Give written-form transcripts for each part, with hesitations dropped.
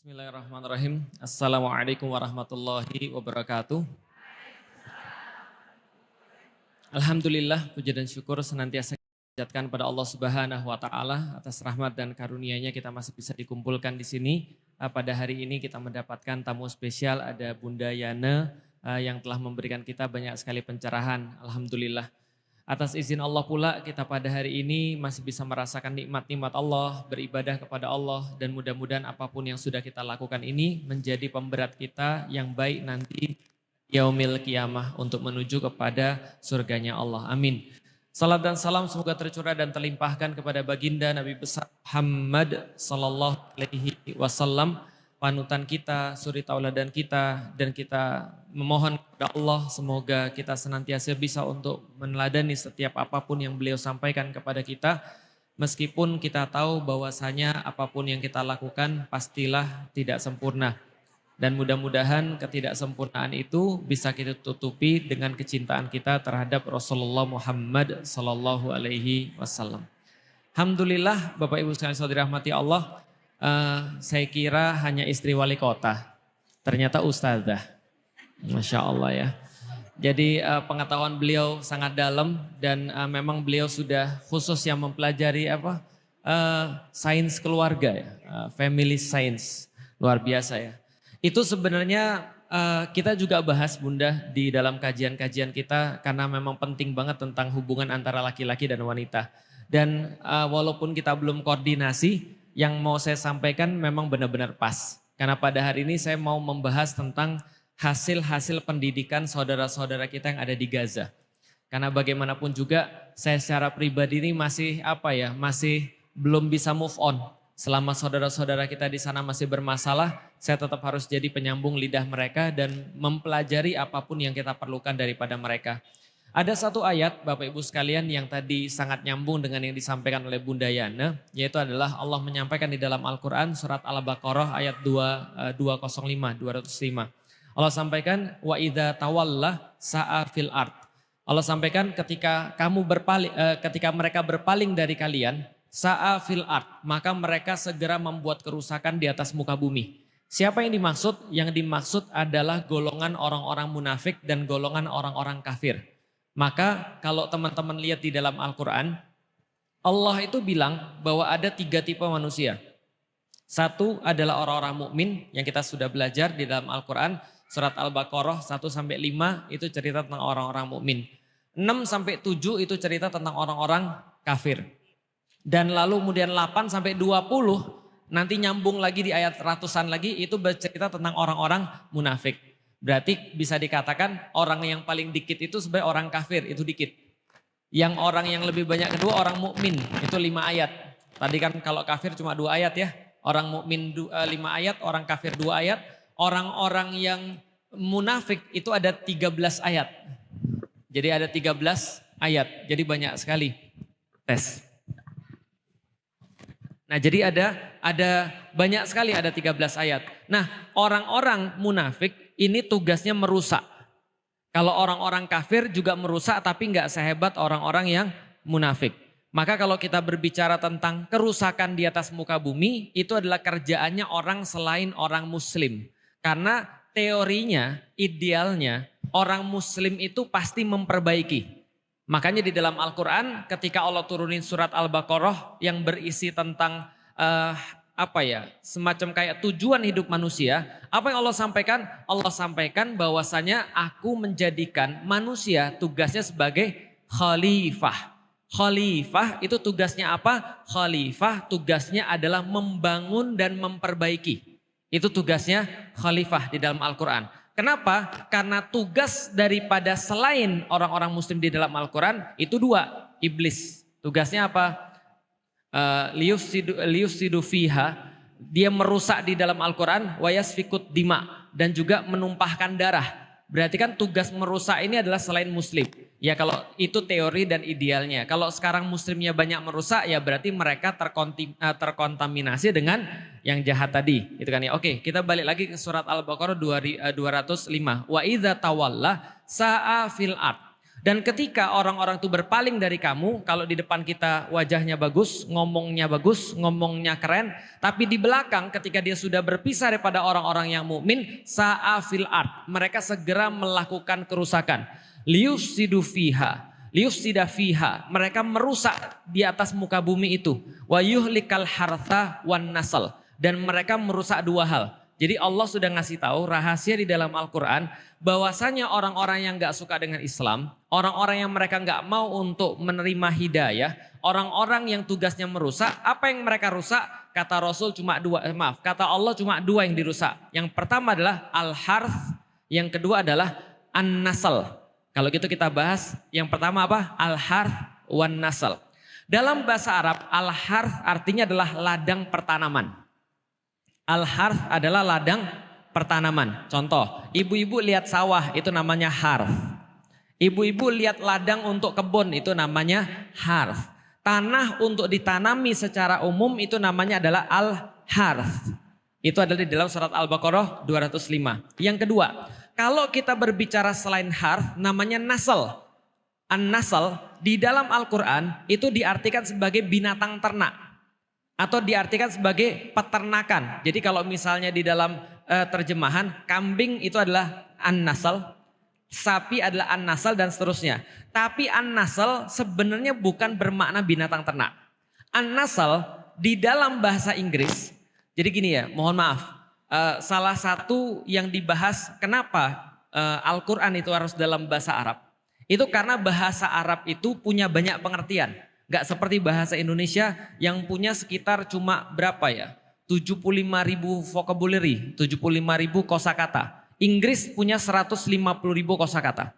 Bismillahirrahmanirrahim. Assalamualaikum warahmatullahi wabarakatuh. Alhamdulillah, puji dan syukur senantiasa kita pada Allah Subhanahu wa taala atas rahmat dan karunia-Nya kita masih bisa dikumpulkan di sini. Pada hari ini kita mendapatkan tamu spesial, ada Bunda Yana yang telah memberikan kita banyak sekali pencerahan. Alhamdulillah. Atas izin Allah pula kita pada hari ini masih bisa merasakan nikmat-nikmat Allah, beribadah kepada Allah, dan mudah-mudahan apapun yang sudah kita lakukan ini menjadi pemberat kita yang baik nanti yaumil qiyamah untuk menuju kepada surganya Allah. Amin. Salam dan salam semoga tercurah dan terlimpahkan kepada baginda Nabi besar Muhammad sallallahu alaihi wasallam, panutan kita, suri tauladan kita, dan kita memohon kepada Allah semoga kita senantiasa bisa untuk meneladani setiap apapun yang beliau sampaikan kepada kita, meskipun kita tahu bahwasanya apapun yang kita lakukan pastilah tidak sempurna. Dan mudah-mudahan ketidaksempurnaan itu bisa kita tutupi dengan kecintaan kita terhadap Rasulullah Muhammad sallallahu alaihi wasallam. Alhamdulillah Bapak Ibu sekalian saudara rahmati Allah. Saya kira hanya istri wali kota, ternyata ustazah. Masya Allah ya. Jadi pengetahuan beliau sangat dalam dan memang beliau sudah khusus yang mempelajari sains keluarga ya, family science, luar biasa ya. Itu sebenarnya kita juga bahas Bunda di dalam kajian-kajian kita karena memang penting banget tentang hubungan antara laki-laki dan wanita. Dan walaupun kita belum koordinasi, yang mau saya sampaikan memang benar-benar pas. Karena pada hari ini saya mau membahas tentang hasil-hasil pendidikan saudara-saudara kita yang ada di Gaza. Karena bagaimanapun juga saya secara pribadi ini masih masih belum bisa move on. Selama saudara-saudara kita di sana masih bermasalah, saya tetap harus jadi penyambung lidah mereka dan mempelajari apapun yang kita perlukan daripada mereka. Ada satu ayat Bapak Ibu sekalian yang tadi sangat nyambung dengan yang disampaikan oleh Bunda Yana, yaitu adalah Allah menyampaikan di dalam Al-Quran surat Al-Baqarah ayat 205. Allah sampaikan wa idza tawalla sa'a fil ard. Allah sampaikan ketika mereka berpaling dari kalian, sa'a fil ard, maka mereka segera membuat kerusakan di atas muka bumi. Siapa yang dimaksud? Yang dimaksud adalah golongan orang-orang munafik dan golongan orang-orang kafir. Maka kalau teman-teman lihat di dalam Al-Quran, Allah itu bilang bahwa ada 3 tipe manusia. Satu adalah orang-orang mukmin yang kita sudah belajar di dalam Al-Quran. Surat Al-Baqarah 1-5 itu cerita tentang orang-orang mukmin. 6-7 itu cerita tentang orang-orang kafir. Dan lalu kemudian 8-20 nanti nyambung lagi di ayat ratusan lagi itu bercerita tentang orang-orang munafik. Berarti bisa dikatakan orang yang paling dikit itu sebenarnya orang kafir, itu dikit. Yang orang yang lebih banyak kedua orang mukmin, itu 5 ayat. Tadi kan kalau kafir cuma 2 ayat ya. Orang mukmin 5 ayat, orang kafir 2 ayat. Orang-orang yang munafik itu ada 13 ayat. Jadi ada 13 ayat, jadi banyak sekali tes. Nah jadi ada banyak sekali, ada 13 ayat. Nah orang-orang munafik ini tugasnya merusak. Kalau orang-orang kafir juga merusak tapi nggak sehebat orang-orang yang munafik. Maka kalau kita berbicara tentang kerusakan di atas muka bumi, itu adalah kerjaannya orang selain orang muslim. Karena teorinya, idealnya orang muslim itu pasti memperbaiki. Makanya di dalam Al-Quran ketika Allah turunin surat Al-Baqarah yang berisi tentang semacam kayak tujuan hidup manusia. Apa yang Allah sampaikan? Allah sampaikan bahwasanya aku menjadikan manusia tugasnya sebagai khalifah. Khalifah itu tugasnya apa? Khalifah tugasnya adalah membangun dan memperbaiki. Itu tugasnya khalifah di dalam Al-Quran. Kenapa? Karena tugas daripada selain orang-orang muslim di dalam Al-Quran itu 2. Iblis. Tugasnya apa? Liyufsidu fiha, dia merusak di dalam Al-Quran, wa yasfikut dima, dan juga menumpahkan darah. Berarti kan tugas merusak ini adalah selain muslim. Ya kalau itu teori dan idealnya. Kalau sekarang muslimnya banyak merusak ya berarti mereka terkontaminasi dengan yang jahat tadi. Itu kan ya. Oke, kita balik lagi ke surat Al-Baqarah 205. Wa idza tawalla sa'a fil ard. Dan ketika orang-orang itu berpaling dari kamu, kalau di depan kita wajahnya bagus, ngomongnya keren, tapi di belakang ketika dia sudah berpisah daripada orang-orang yang mukmin, sa'afil ard, mereka segera melakukan kerusakan. Liyufsida fiha, mereka merusak di atas muka bumi itu. Wa yuhlikal hartha wan nasl, dan mereka merusak dua hal. Jadi Allah sudah ngasih tahu rahasia di dalam Al-Quran bahwasanya orang-orang yang gak suka dengan Islam, orang-orang yang mereka gak mau untuk menerima hidayah, orang-orang yang tugasnya merusak, apa yang mereka rusak? Kata Rasul kata Allah cuma dua yang dirusak. Yang pertama adalah al-harth, yang kedua adalah an-nasl. Kalau gitu kita bahas yang pertama apa? Al-harth wan nasl. Dalam bahasa Arab, al-harth artinya adalah ladang pertanaman. Al-harth adalah ladang pertanaman. Contoh, ibu-ibu lihat sawah itu namanya harth. Ibu-ibu lihat ladang untuk kebun itu namanya harth. Tanah untuk ditanami secara umum itu namanya adalah al-harth. Itu adalah di dalam surat Al-Baqarah 205. Yang kedua, kalau kita berbicara selain harth namanya nasl. An-nasl di dalam Al-Quran itu diartikan sebagai binatang ternak. Atau diartikan sebagai peternakan. Jadi kalau misalnya di dalam terjemahan, kambing itu adalah an-nasl, sapi adalah an-nasl dan seterusnya. Tapi an-nasl sebenarnya bukan bermakna binatang ternak. An-nasl di dalam bahasa Inggris, jadi gini ya, mohon maaf. Salah satu yang dibahas kenapa Al-Quran itu harus dalam bahasa Arab. Itu karena bahasa Arab itu punya banyak pengertian. Gak seperti bahasa Indonesia yang punya sekitar cuma berapa ya? 75.000 vocabulary, 75.000 kosakata. Inggris punya 150.000 kosakata.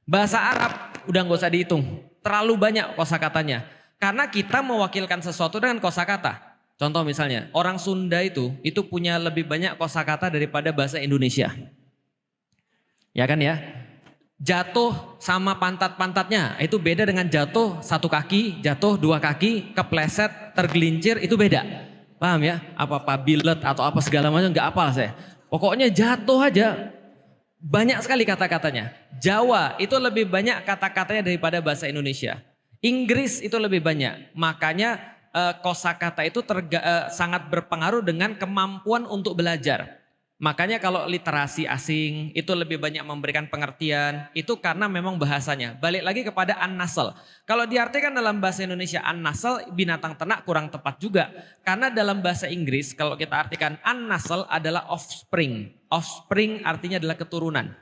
Bahasa Arab udah gak usah dihitung, terlalu banyak kosakatanya. Karena kita mewakilkan sesuatu dengan kosakata. Contoh misalnya, orang Sunda itu punya lebih banyak kosakata daripada bahasa Indonesia. Ya kan ya? Jatuh sama pantat-pantatnya itu beda dengan jatuh satu kaki, jatuh dua kaki, kepleset, tergelincir itu beda. Paham ya? Apa bilet atau apa segala macam nggak apal saya. Pokoknya jatuh aja. Banyak sekali kata-katanya. Jawa itu lebih banyak kata-katanya daripada bahasa Indonesia. Inggris itu lebih banyak. Makanya kosakata itu sangat berpengaruh dengan kemampuan untuk belajar. Makanya kalau literasi asing itu lebih banyak memberikan pengertian, itu karena memang bahasanya. Balik lagi kepada an-nasl. Kalau diartikan dalam bahasa Indonesia an-nasl, binatang ternak kurang tepat juga. Karena dalam bahasa Inggris kalau kita artikan an-nasl adalah offspring. Offspring artinya adalah keturunan.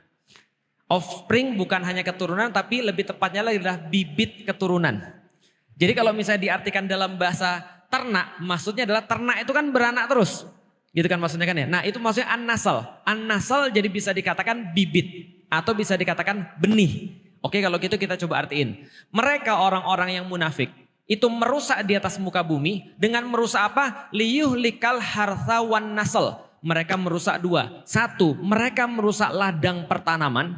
Offspring bukan hanya keturunan tapi lebih tepatnya lagi adalah bibit keturunan. Jadi kalau misalnya diartikan dalam bahasa ternak, maksudnya adalah ternak itu kan beranak terus. Gitu kan maksudnya kan ya. Nah itu maksudnya an-nasl. An-nasl jadi bisa dikatakan bibit atau bisa dikatakan benih. Oke kalau gitu kita coba artiin. Mereka orang-orang yang munafik itu merusak di atas muka bumi dengan merusak apa? Liyuhlikal hartha wan nasl. Mereka merusak dua. Satu, mereka merusak ladang pertanaman.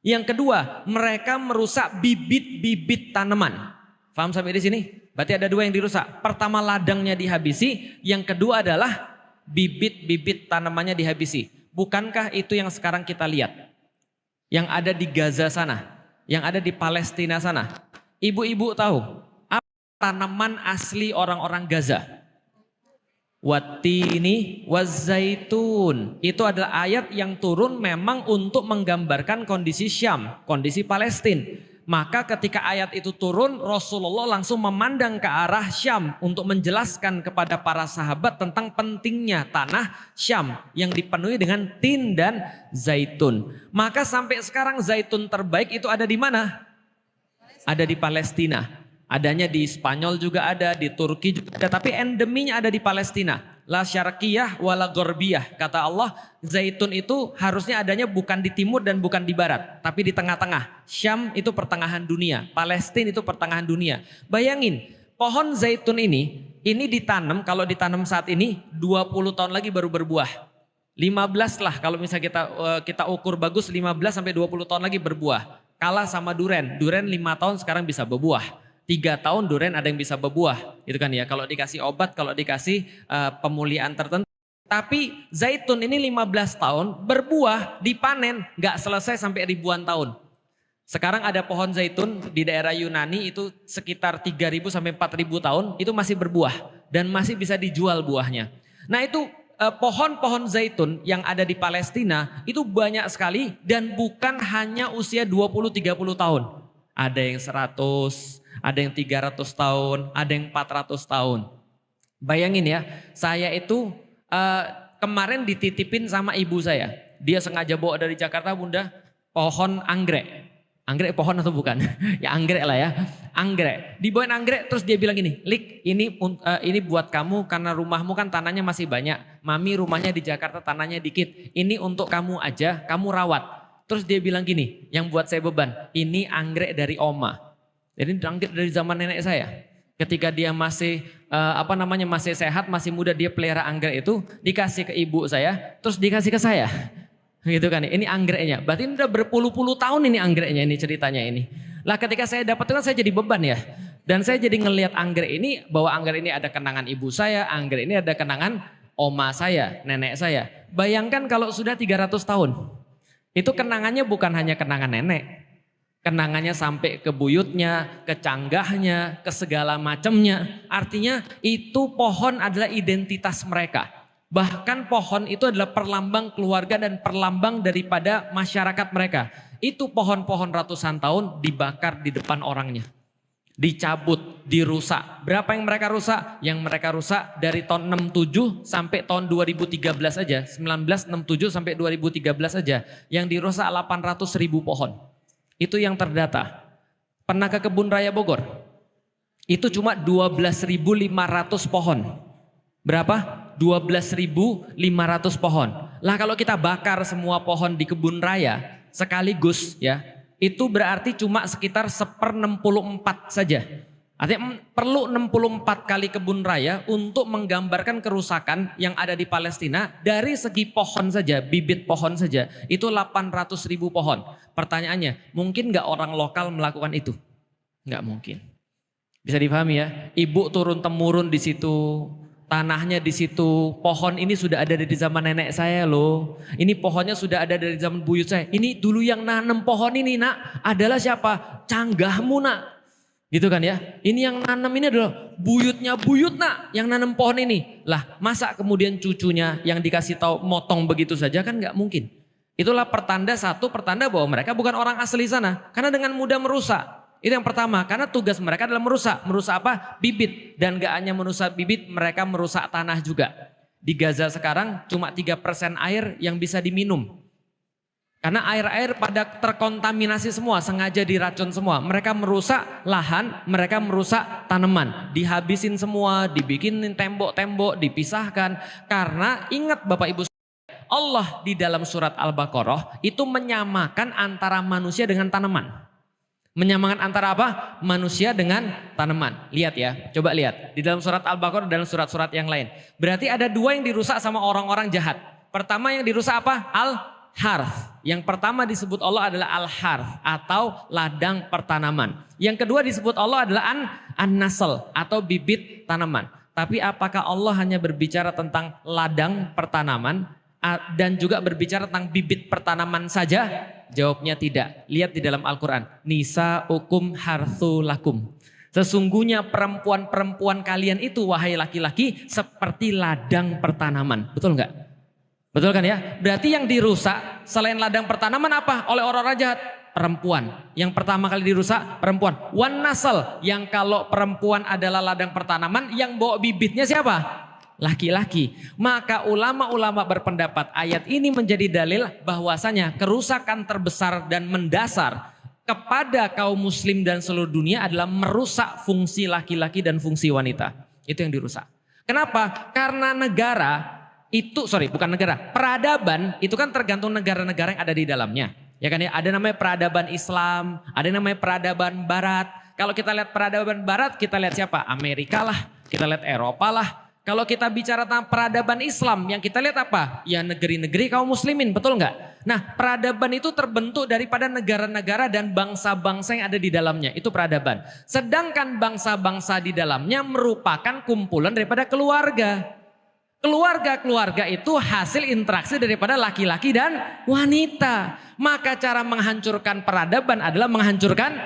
Yang kedua, mereka merusak bibit-bibit tanaman. Paham sampai di sini? Berarti ada dua yang dirusak. Pertama ladangnya dihabisi, yang kedua adalah bibit-bibit tanamannya dihabisi. Bukankah itu yang sekarang kita lihat? Yang ada di Gaza sana, yang ada di Palestina sana. Ibu-ibu tahu apa tanaman asli orang-orang Gaza? Wattini wazzaitun. Itu adalah ayat yang turun memang untuk menggambarkan kondisi Syam, kondisi Palestina. Maka ketika ayat itu turun, Rasulullah langsung memandang ke arah Syam untuk menjelaskan kepada para sahabat tentang pentingnya tanah Syam yang dipenuhi dengan tin dan zaitun. Maka sampai sekarang zaitun terbaik itu ada di mana? Ada di Palestina. Adanya di Spanyol juga ada, di Turki juga ada, tapi endeminya ada di Palestina. La syarqiyah wala gorbiyah. Kata Allah, zaitun itu harusnya adanya bukan di timur dan bukan di barat, tapi di tengah-tengah. Syam itu pertengahan dunia, Palestina itu pertengahan dunia. Bayangin, pohon zaitun ini ditanam, kalau ditanam saat ini 20 tahun lagi baru berbuah. 15 lah kalau misalnya kita ukur bagus 15 sampai 20 tahun lagi berbuah. Kalah sama duren. Duren 5 tahun sekarang bisa berbuah. 3 tahun duren ada yang bisa berbuah, gitu kan ya. Kalau dikasih obat, kalau dikasih pemulihan tertentu. Tapi zaitun ini 15 tahun berbuah, dipanen, nggak selesai sampai ribuan tahun. Sekarang ada pohon zaitun di daerah Yunani itu sekitar 3.000 sampai 4.000 tahun itu masih berbuah dan masih bisa dijual buahnya. Nah itu pohon-pohon zaitun yang ada di Palestina itu banyak sekali dan bukan hanya usia 20-30 tahun. Ada yang 100, ada yang 300 tahun, ada yang 400 tahun. Bayangin ya, saya itu kemarin dititipin sama ibu saya. Dia sengaja bawa dari Jakarta, Bunda, pohon anggrek. Anggrek pohon atau bukan? Ya anggrek lah ya. Anggrek. Dibawain anggrek terus dia bilang gini, "Lik, ini buat kamu karena rumahmu kan tanahnya masih banyak. Mami rumahnya di Jakarta tanahnya dikit. Ini untuk kamu aja, kamu rawat." Terus dia bilang gini, yang buat saya beban, "Ini anggrek dari oma." Jadi anggrek dari zaman nenek saya. Ketika dia masih masih sehat, masih muda, dia pelihara anggrek itu, dikasih ke ibu saya, terus dikasih ke saya. Gitu kan, ini anggreknya. Berarti ini udah berpuluh-puluh tahun ini anggreknya, ini ceritanya ini. Lah ketika saya dapat itu kan saya jadi beban ya. Dan saya jadi ngelihat anggrek ini, bahwa anggrek ini ada kenangan ibu saya, anggrek ini ada kenangan oma saya, nenek saya. Bayangkan kalau sudah 300 tahun. Itu kenangannya bukan hanya kenangan nenek. Kenangannya sampai ke buyutnya, ke canggahnya, ke segala macamnya. Artinya itu pohon adalah identitas mereka. Bahkan pohon itu adalah perlambang keluarga dan perlambang daripada masyarakat mereka. Itu pohon-pohon ratusan tahun dibakar di depan orangnya. Dicabut, dirusak. Berapa yang mereka rusak? Yang mereka rusak dari tahun 67 sampai tahun 2013 aja. 1967 sampai 2013 aja. Yang dirusak 800.000 pohon. Itu yang terdata. Pernah ke Kebun Raya Bogor? Itu cuma 12.500 pohon. Berapa? 12.500 pohon. Lah kalau kita bakar semua pohon di kebun raya sekaligus ya, itu berarti cuma sekitar 1/64 saja. Artinya perlu 64 kali kebun raya untuk menggambarkan kerusakan yang ada di Palestina dari segi pohon saja, bibit pohon saja. Itu 800.000 pohon. Pertanyaannya, mungkin nggak orang lokal melakukan itu? Nggak mungkin. Bisa dipahami ya? Ibu turun-temurun di situ. Tanahnya di situ, pohon ini sudah ada dari zaman nenek saya loh. Ini pohonnya sudah ada dari zaman buyut saya. Ini dulu yang nanam pohon ini nak, adalah siapa? Canggahmu nak. Gitu kan ya. Ini yang nanam ini adalah buyutnya buyut nak, yang nanam pohon ini. Lah masa kemudian cucunya yang dikasih tahu motong begitu saja kan nggak mungkin. Itulah pertanda pertanda bahwa mereka bukan orang asli sana. Karena dengan mudah merusak. Itu yang pertama, karena tugas mereka adalah merusak. Merusak apa? Bibit. Dan gak hanya merusak bibit, mereka merusak tanah juga. Di Gaza sekarang cuma 3% air yang bisa diminum. Karena air-air pada terkontaminasi semua, sengaja diracun semua. Mereka merusak lahan, mereka merusak tanaman. Dihabisin semua, dibikinin tembok-tembok, dipisahkan. Karena ingat Bapak Ibu, Allah di dalam surat Al-Baqarah itu menyamakan antara manusia dengan tanaman. Menyamakan antara apa? Manusia dengan tanaman. Lihat ya, coba lihat. Di dalam surat Al-Baqarah dan surat-surat yang lain. Berarti ada dua yang dirusak sama orang-orang jahat. Pertama yang dirusak apa? Al-harth. Yang pertama disebut Allah adalah al-harth atau ladang pertanaman. Yang kedua disebut Allah adalah an-nasl atau bibit tanaman. Tapi apakah Allah hanya berbicara tentang ladang pertanaman dan juga berbicara tentang bibit pertanaman saja? Jawabnya tidak. Lihat di dalam Al-Quran. Nisa'ukum harthu lakum. Sesungguhnya perempuan-perempuan kalian itu wahai laki-laki seperti ladang pertanaman. Betul enggak? Betul kan ya? Berarti yang dirusak selain ladang pertanaman apa? Oleh orang-orang jahat. Perempuan. Yang pertama kali dirusak perempuan. Wan nasal. Yang kalau perempuan adalah ladang pertanaman, yang bawa bibitnya siapa? Laki-laki. Maka ulama-ulama berpendapat ayat ini menjadi dalil bahwasanya kerusakan terbesar dan mendasar kepada kaum muslim dan seluruh dunia adalah merusak fungsi laki-laki dan fungsi wanita. Itu yang dirusak. Kenapa? Karena peradaban itu kan tergantung negara-negara yang ada di dalamnya. Ya kan ya, ada namanya peradaban Islam, ada namanya peradaban Barat. Kalau kita lihat peradaban Barat, kita lihat siapa? Amerika lah, kita lihat Eropa lah. Kalau kita bicara tentang peradaban Islam, yang kita lihat apa? Ya negeri-negeri kaum muslimin, betul nggak? Nah peradaban itu terbentuk daripada negara-negara dan bangsa-bangsa yang ada di dalamnya. Itu peradaban. Sedangkan bangsa-bangsa di dalamnya merupakan kumpulan daripada keluarga. Keluarga-keluarga itu hasil interaksi daripada laki-laki dan wanita. Maka cara menghancurkan peradaban adalah menghancurkan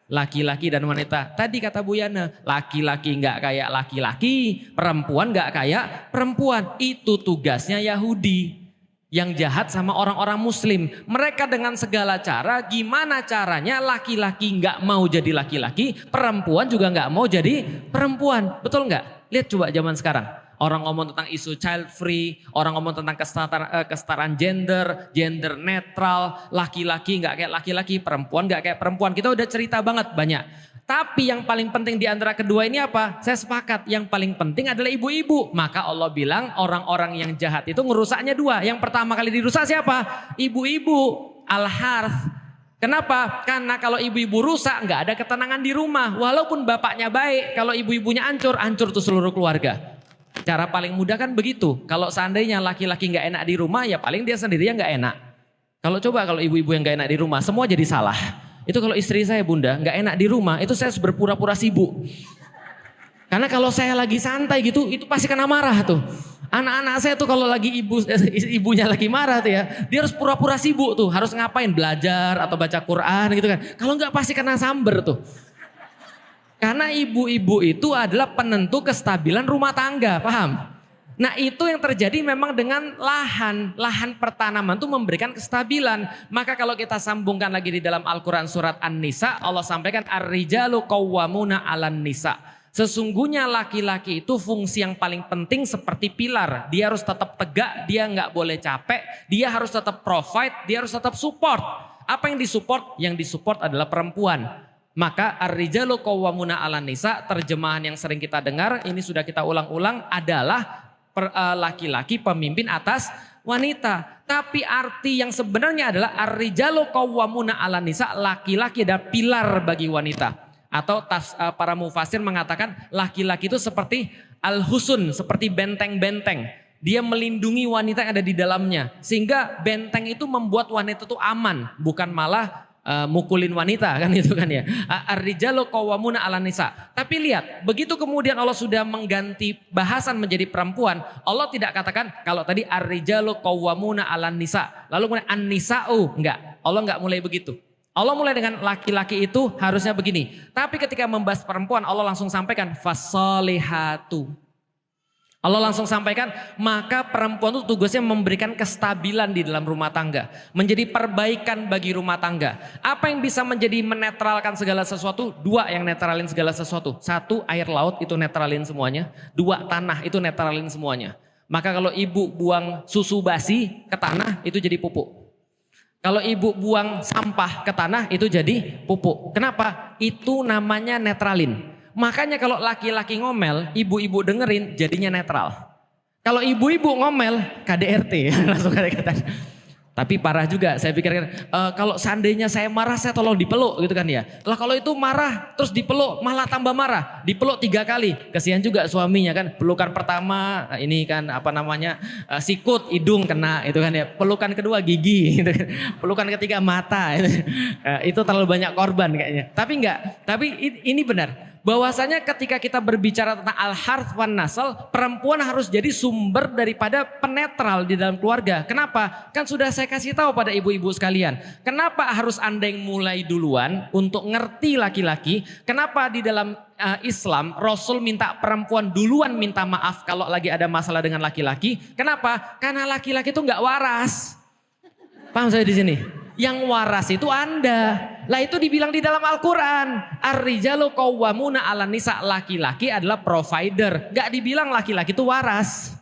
laki-laki dan wanita. Tadi kata Bu Yana, laki-laki nggak kayak laki-laki, perempuan nggak kayak perempuan. Itu tugasnya Yahudi yang jahat sama orang-orang Muslim. Mereka dengan segala cara, gimana caranya laki-laki nggak mau jadi laki-laki, perempuan juga nggak mau jadi perempuan. Betul nggak? Lihat coba zaman sekarang. Orang ngomong tentang isu child free, orang ngomong tentang kesetaraan gender, gender netral, laki-laki nggak kayak laki-laki, perempuan nggak kayak perempuan. Kita udah cerita banget banyak. Tapi yang paling penting di antara kedua ini apa? Saya sepakat, yang paling penting adalah ibu-ibu. Maka Allah bilang orang-orang yang jahat itu ngerusaknya dua. Yang pertama kali dirusak siapa? Ibu-ibu, al-harth. Kenapa? Karena kalau ibu-ibu rusak nggak ada ketenangan di rumah. Walaupun bapaknya baik, kalau ibu-ibunya hancur, hancur tuh seluruh keluarga. Cara paling mudah kan begitu. Kalau seandainya laki-laki nggak enak di rumah, ya paling dia sendiri yang nggak enak. Kalau ibu-ibu yang nggak enak di rumah, semua jadi salah. Itu kalau istri saya Bunda nggak enak di rumah, itu saya harus berpura-pura sibuk. Karena kalau saya lagi santai gitu, itu pasti kena marah tuh. Anak-anak saya tuh kalau lagi ibunya lagi marah tuh ya, dia harus pura-pura sibuk tuh, harus ngapain, belajar atau baca Quran gitu kan. Kalau nggak pasti kena samber tuh. Karena ibu-ibu itu adalah penentu kestabilan rumah tangga, paham? Nah itu yang terjadi memang dengan lahan pertanaman itu memberikan kestabilan. Maka kalau kita sambungkan lagi di dalam Al-Quran surat An-Nisa, Allah sampaikan ar-rijalu qawwamuna 'alan nisa. Sesungguhnya laki-laki itu fungsi yang paling penting seperti pilar. Dia harus tetap tegak, dia nggak boleh capek, dia harus tetap provide, dia harus tetap support. Apa yang disupport? Yang disupport adalah perempuan. Maka ar-rijalu qawwamuna 'alan nisa, terjemahan yang sering kita dengar, ini sudah kita ulang-ulang adalah laki-laki pemimpin atas wanita. Tapi arti yang sebenarnya adalah ar-rijalu qawwamuna 'alan nisa, laki-laki adalah pilar bagi wanita. Atau para mufasir mengatakan laki-laki itu seperti al-husun, seperti benteng-benteng. Dia melindungi wanita yang ada di dalamnya. Sehingga benteng itu membuat wanita itu aman, bukan malah mukulin wanita kan itu kan ya. Ar-rijalu qawwamuna 'alan nisa. Tapi lihat, begitu kemudian Allah sudah mengganti bahasan menjadi perempuan, Allah tidak katakan kalau tadi ar-rijalu qawwamuna 'alan nisa, lalu kemudian an-nisa'u, enggak. Allah enggak mulai begitu. Allah mulai dengan laki-laki itu harusnya begini. Tapi ketika membahas perempuan, Allah langsung sampaikan fasolihatu. Allah langsung sampaikan, maka perempuan itu tugasnya memberikan kestabilan di dalam rumah tangga. Menjadi perbaikan bagi rumah tangga. Apa yang bisa menjadi menetralkan segala sesuatu? Dua yang netralin segala sesuatu. Satu, air laut itu netralin semuanya. Dua, tanah itu netralin semuanya. Maka kalau ibu buang susu basi ke tanah, itu jadi pupuk. Kalau ibu buang sampah ke tanah, itu jadi pupuk. Kenapa? Itu namanya netralin. Makanya kalau laki-laki ngomel, ibu-ibu dengerin jadinya netral. Kalau ibu-ibu ngomel, KDRT langsung kata-kata. Tapi parah juga, saya pikirkan kalau seandainya saya marah, saya tolong dipeluk gitu kan ya. Lah kalau itu marah terus dipeluk malah tambah marah, dipeluk 3 kali, kasihan juga suaminya kan. Pelukan pertama ini kan apa namanya sikut, hidung kena itu kan ya. Pelukan kedua gigi, gitu kan. Pelukan ketiga mata, itu terlalu banyak korban kayaknya. Tapi enggak, tapi ini benar. Bahwasanya ketika kita berbicara tentang al-harth wan nasl, perempuan harus jadi sumber daripada penetral di dalam keluarga. Kenapa? Kan sudah saya kasih tahu pada ibu-ibu sekalian. Kenapa harus Anda yang mulai duluan untuk ngerti laki-laki? Kenapa di dalam Islam Rasul minta perempuan duluan minta maaf kalau lagi ada masalah dengan laki-laki? Kenapa? Karena laki-laki itu nggak waras. Paham saya di sini? Yang waras itu Anda. Lah itu dibilang di dalam Al-Quran. Ar-rijalu qawwamuna 'alan nisa. Laki-laki adalah provider. Gak dibilang laki-laki itu waras.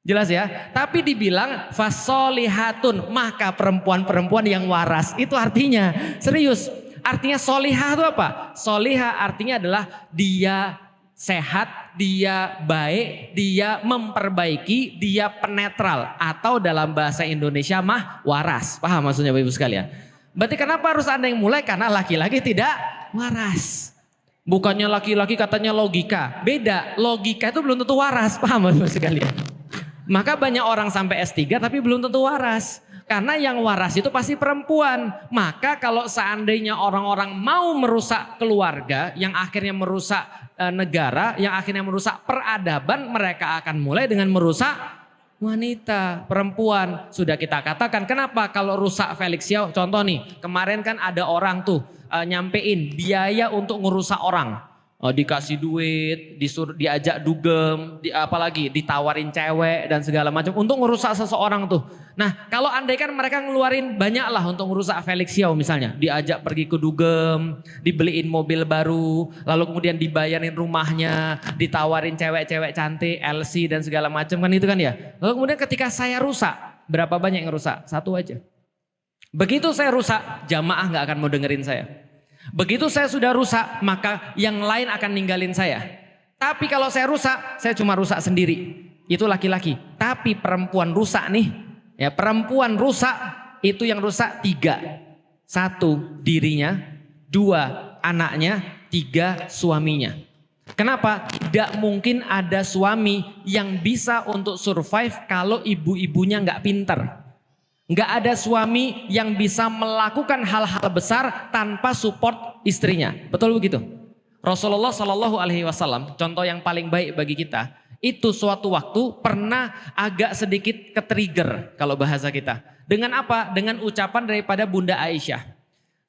Jelas ya? Tapi dibilang fasolihatun. Maka perempuan-perempuan yang waras. Itu artinya. Serius. Artinya solihah itu apa? Solihah artinya adalah dia sehat, dia baik, dia memperbaiki, dia penetral. Atau dalam bahasa Indonesia mah waras. Paham maksudnya Bapak Ibu sekalian? Berarti kenapa harus Anda yang mulai? Karena laki-laki tidak waras. Bukannya laki-laki katanya logika. Beda, logika itu belum tentu waras. Paham Bapak Ibu sekalian? Maka banyak orang sampai S3 tapi belum tentu waras. Karena yang waras itu pasti perempuan. Maka kalau seandainya orang-orang mau merusak keluarga, yang akhirnya merusak negara, yang akhirnya merusak peradaban, mereka akan mulai dengan merusak wanita, perempuan. Sudah kita katakan, kenapa kalau rusak Felix Yao, contoh nih, kemarin kan ada orang tuh nyampein biaya untuk ngerusak orang. Dikasih duit, diajak dugem, apalagi ditawarin cewek dan segala macam untuk ngerusak seseorang tuh. Nah, kalau andai kan mereka ngeluarin banyak lah untuk ngerusak Felix Yao misalnya, diajak pergi ke dugem, dibeliin mobil baru, lalu kemudian dibayarin rumahnya, ditawarin cewek-cewek cantik, LC dan segala macam kan itu kan ya. Lalu kemudian ketika saya rusak, berapa banyak yang rusak? Satu aja. Begitu saya rusak, jamaah nggak akan mau dengerin saya. Begitu saya sudah rusak, maka yang lain akan ninggalin saya. Tapi kalau saya rusak, saya cuma rusak sendiri. Itu laki-laki. Tapi perempuan rusak nih, ya perempuan rusak, itu yang rusak 3. 1, dirinya. 2, anaknya. 3, suaminya. Kenapa? Tidak mungkin ada suami yang bisa untuk survive kalau ibu-ibunya nggak pinter. Nggak ada suami yang bisa melakukan hal-hal besar tanpa support istrinya. Betul begitu? Rasulullah Shallallahu Alaihi Wasallam, contoh yang paling baik bagi kita, itu suatu waktu pernah agak sedikit ke-trigger kalau bahasa kita. Dengan apa? Dengan ucapan daripada Bunda Aisyah.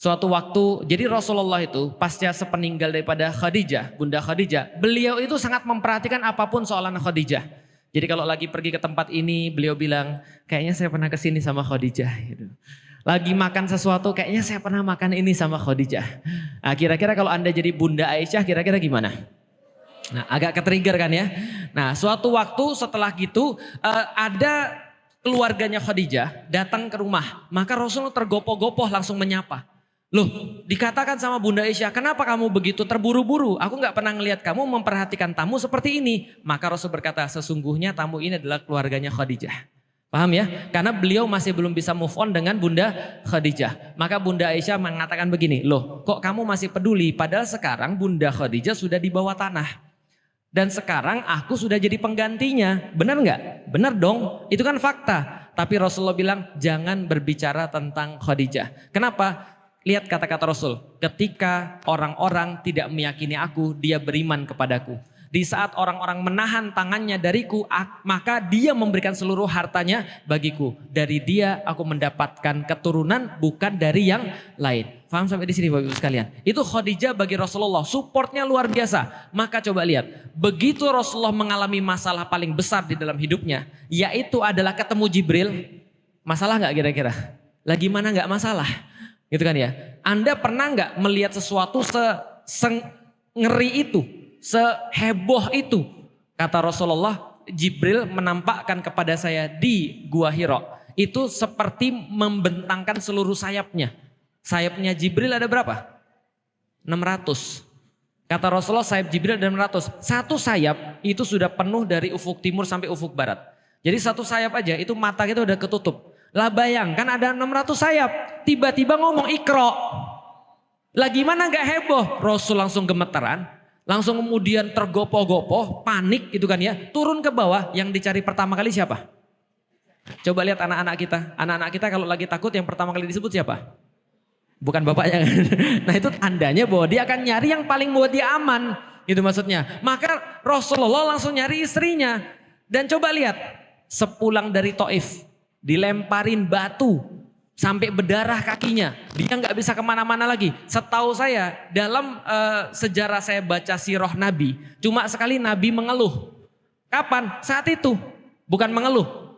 Suatu waktu, jadi Rasulullah itu pasca sepeninggal daripada Khadijah, Bunda Khadijah, beliau itu sangat memperhatikan apapun soalan Khadijah. Jadi kalau lagi pergi ke tempat ini, beliau bilang, kayaknya saya pernah kesini sama Khadijah. Gitu. Lagi makan sesuatu, kayaknya saya pernah makan ini sama Khadijah. Nah, kira-kira kalau Anda jadi Bunda Aisyah, kira-kira gimana? Nah, agak ke-trigger kan ya. Nah, suatu waktu setelah gitu, ada keluarganya Khadijah datang ke rumah. Maka Rasulullah tergopoh-gopoh langsung menyapa. Loh, dikatakan sama Bunda Aisyah, kenapa kamu begitu terburu-buru? Aku gak pernah ngelihat kamu memperhatikan tamu seperti ini. Maka Rasul berkata, sesungguhnya tamu ini adalah keluarganya Khadijah. Paham ya? Karena beliau masih belum bisa move on dengan Bunda Khadijah. Maka Bunda Aisyah mengatakan begini, loh kok kamu masih peduli? Padahal sekarang Bunda Khadijah sudah di bawah tanah. Dan sekarang aku sudah jadi penggantinya. Benar gak? Benar dong, itu kan fakta. Tapi Rasulullah bilang, jangan berbicara tentang Khadijah. Kenapa? Lihat kata-kata Rasul, ketika orang-orang tidak meyakini aku, dia beriman kepadaku. Di saat orang-orang menahan tangannya dariku, maka dia memberikan seluruh hartanya bagiku. Dari dia aku mendapatkan keturunan bukan dari yang lain. Paham sampai di sini Bapak Ibu sekalian? Itu Khadijah bagi Rasulullah, supportnya luar biasa. Maka coba lihat, begitu Rasulullah mengalami masalah paling besar di dalam hidupnya, yaitu adalah ketemu Jibril. Masalah gak kira-kira? Lagi mana gak masalah? Gitu kan ya. Anda pernah nggak melihat sesuatu ngeri itu, seheboh itu? Kata Rasulullah, Jibril menampakkan kepada saya di Gua Hira. Itu seperti membentangkan seluruh sayapnya. Sayapnya Jibril ada berapa? 600. Kata Rasulullah sayap Jibril ada 600. Satu sayap itu sudah penuh dari ufuk timur sampai ufuk barat. Jadi satu sayap aja itu mata kita udah ketutup. Lah bayangkan ada 600 sayap, tiba-tiba ngomong Iqra. Lah gimana gak heboh? Rasul langsung gemeteran, langsung kemudian tergopoh-gopoh, panik gitu kan ya. Turun ke bawah, yang dicari pertama kali siapa? Coba lihat anak-anak kita. Anak-anak kita kalau lagi takut yang pertama kali disebut siapa? Bukan bapaknya kan? Nah itu tandanya bahwa dia akan nyari yang paling buat dia aman. Gitu maksudnya. Maka Rasulullah langsung nyari istrinya. Dan coba lihat, sepulang dari Taif, dilemparin batu sampai berdarah kakinya. Dia nggak bisa kemana-mana lagi. Setahu saya dalam sejarah saya baca sirah Nabi, cuma sekali Nabi mengeluh. Kapan? Saat itu. Bukan mengeluh.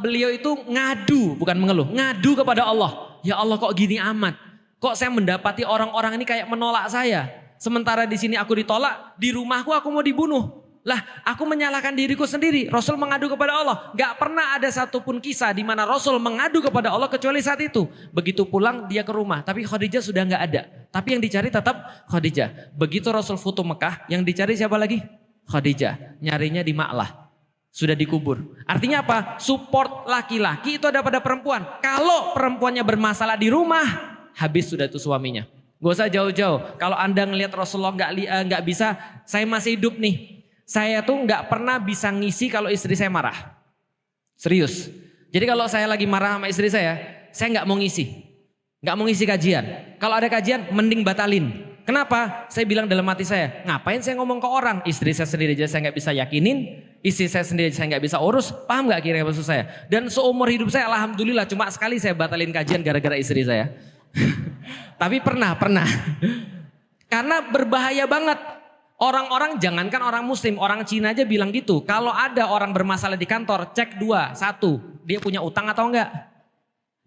Beliau itu ngadu, bukan mengeluh. Ngadu kepada Allah. Ya Allah kok gini amat. Kok saya mendapati orang-orang ini kayak menolak saya. Sementara di sini aku ditolak, di rumahku aku mau dibunuh. Lah aku menyalahkan diriku sendiri. Rasul mengadu kepada Allah. Gak pernah ada satupun kisah di mana Rasul mengadu kepada Allah kecuali saat itu. Begitu pulang dia ke rumah. Tapi Khadijah sudah gak ada. Tapi yang dicari tetap Khadijah. Begitu Rasul futuh Mekah, yang dicari siapa lagi? Khadijah. Nyarinya di Ma'lah. Sudah dikubur. Artinya apa? Support laki-laki itu ada pada perempuan. Kalau perempuannya bermasalah di rumah, habis sudah itu suaminya. Gak usah jauh-jauh. Kalau Anda ngelihat Rasulullah gak bisa, saya masih hidup nih. Saya tuh nggak pernah bisa ngisi kalau istri saya marah. Serius. Jadi kalau saya lagi marah sama istri saya nggak mau ngisi. Nggak mau ngisi kajian. Kalau ada kajian, mending batalin. Kenapa? Saya bilang dalam hati saya, ngapain saya ngomong ke orang? Istri saya sendiri aja saya nggak bisa yakinin, istri saya sendiri saya nggak bisa urus. Paham nggak kira-kira maksud saya? Dan seumur hidup saya, alhamdulillah, cuma sekali saya batalin kajian gara-gara istri saya. Tapi pernah. Karena berbahaya banget. Orang-orang, jangankan orang muslim, orang Cina aja bilang gitu. Kalau ada orang bermasalah di kantor, cek dua. Satu, dia punya utang atau enggak?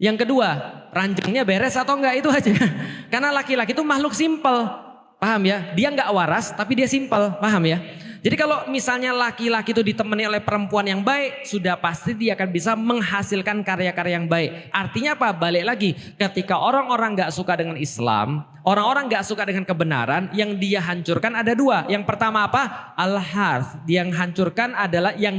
Yang kedua, ranjangnya beres atau enggak, itu aja. Karena laki-laki itu makhluk simpel. Paham ya? Dia enggak waras tapi dia simpel. Paham ya? Jadi kalau misalnya laki-laki itu ditemani oleh perempuan yang baik, sudah pasti dia akan bisa menghasilkan karya-karya yang baik. Artinya apa? Balik lagi, ketika orang-orang gak suka dengan Islam, orang-orang gak suka dengan kebenaran, yang dia hancurkan ada dua. Yang pertama apa? Al-harth. Yang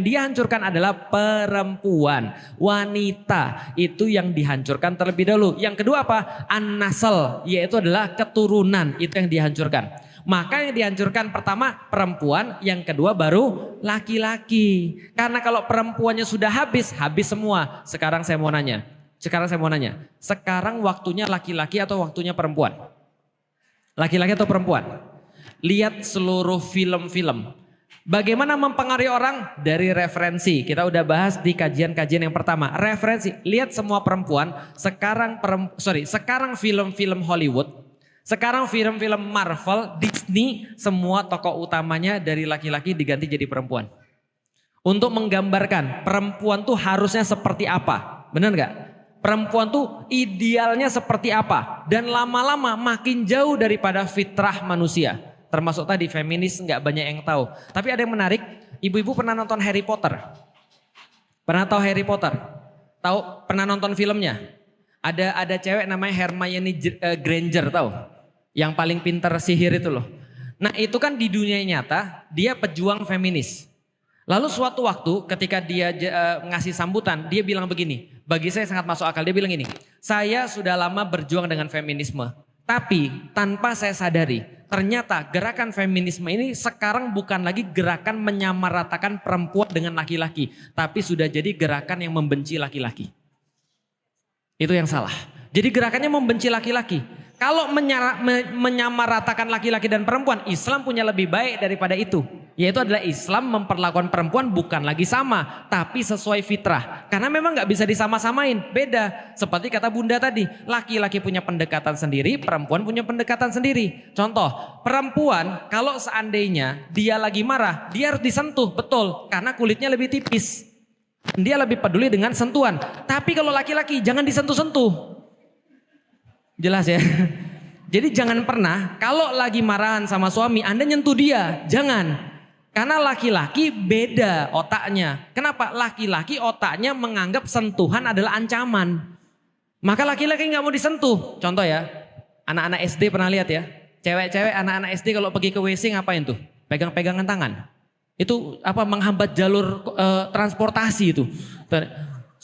dia hancurkan adalah perempuan, wanita. Itu yang dihancurkan terlebih dahulu. Yang kedua apa? An-nasl, yaitu adalah keturunan. Itu yang dihancurkan. Maka yang dihancurkan pertama perempuan, yang kedua baru laki-laki. Karena kalau perempuannya sudah habis semua. Sekarang saya mau nanya. Sekarang waktunya laki-laki atau waktunya perempuan? Laki-laki atau perempuan? Lihat seluruh film-film. Bagaimana mempengaruhi orang? Dari referensi. Kita udah bahas di kajian-kajian yang pertama. Referensi. Lihat semua perempuan. Sekarang film-film Hollywood. Sekarang film-film Marvel, Disney, semua tokoh utamanya dari laki-laki diganti jadi perempuan. Untuk menggambarkan perempuan tuh harusnya seperti apa. Benar nggak? Perempuan tuh idealnya seperti apa. Dan lama-lama makin jauh daripada fitrah manusia. Termasuk tadi feminis nggak banyak yang tahu. Tapi ada yang menarik, ibu-ibu pernah nonton Harry Potter? Pernah tahu Harry Potter? Tahu? Pernah nonton filmnya? Ada cewek namanya Hermione Granger, tahu? Yang paling pintar sihir itu loh. Nah itu kan di dunia nyata dia pejuang feminis. Lalu suatu waktu ketika dia ngasih sambutan, dia bilang begini. Bagi saya sangat masuk akal, dia bilang gini. Saya sudah lama berjuang dengan feminisme. Tapi tanpa saya sadari, ternyata gerakan feminisme ini sekarang bukan lagi gerakan menyamaratakan perempuan dengan laki-laki. Tapi sudah jadi gerakan yang membenci laki-laki. Itu yang salah. Jadi gerakannya membenci laki-laki. Kalau menyamaratakan laki-laki dan perempuan, Islam punya lebih baik daripada itu. Yaitu adalah Islam memperlakukan perempuan bukan lagi sama, tapi sesuai fitrah. Karena memang gak bisa disama-samain, beda. Seperti kata Bunda tadi, laki-laki punya pendekatan sendiri, perempuan punya pendekatan sendiri. Contoh, perempuan kalau seandainya dia lagi marah, dia harus disentuh, betul. Karena kulitnya lebih tipis. Dia lebih peduli dengan sentuhan. Tapi kalau laki-laki jangan disentuh-sentuh. Jelas ya. Jadi jangan pernah kalau lagi marahan sama suami Anda nyentuh dia. Jangan. Karena laki-laki beda otaknya. Kenapa? Laki-laki otaknya menganggap sentuhan adalah ancaman. Maka laki-laki gak mau disentuh. Contoh ya. Anak-anak SD pernah lihat ya. Cewek-cewek anak-anak SD kalau pergi ke WC ngapain tuh? Pegang-pegangan tangan. Itu apa, menghambat jalur transportasi itu.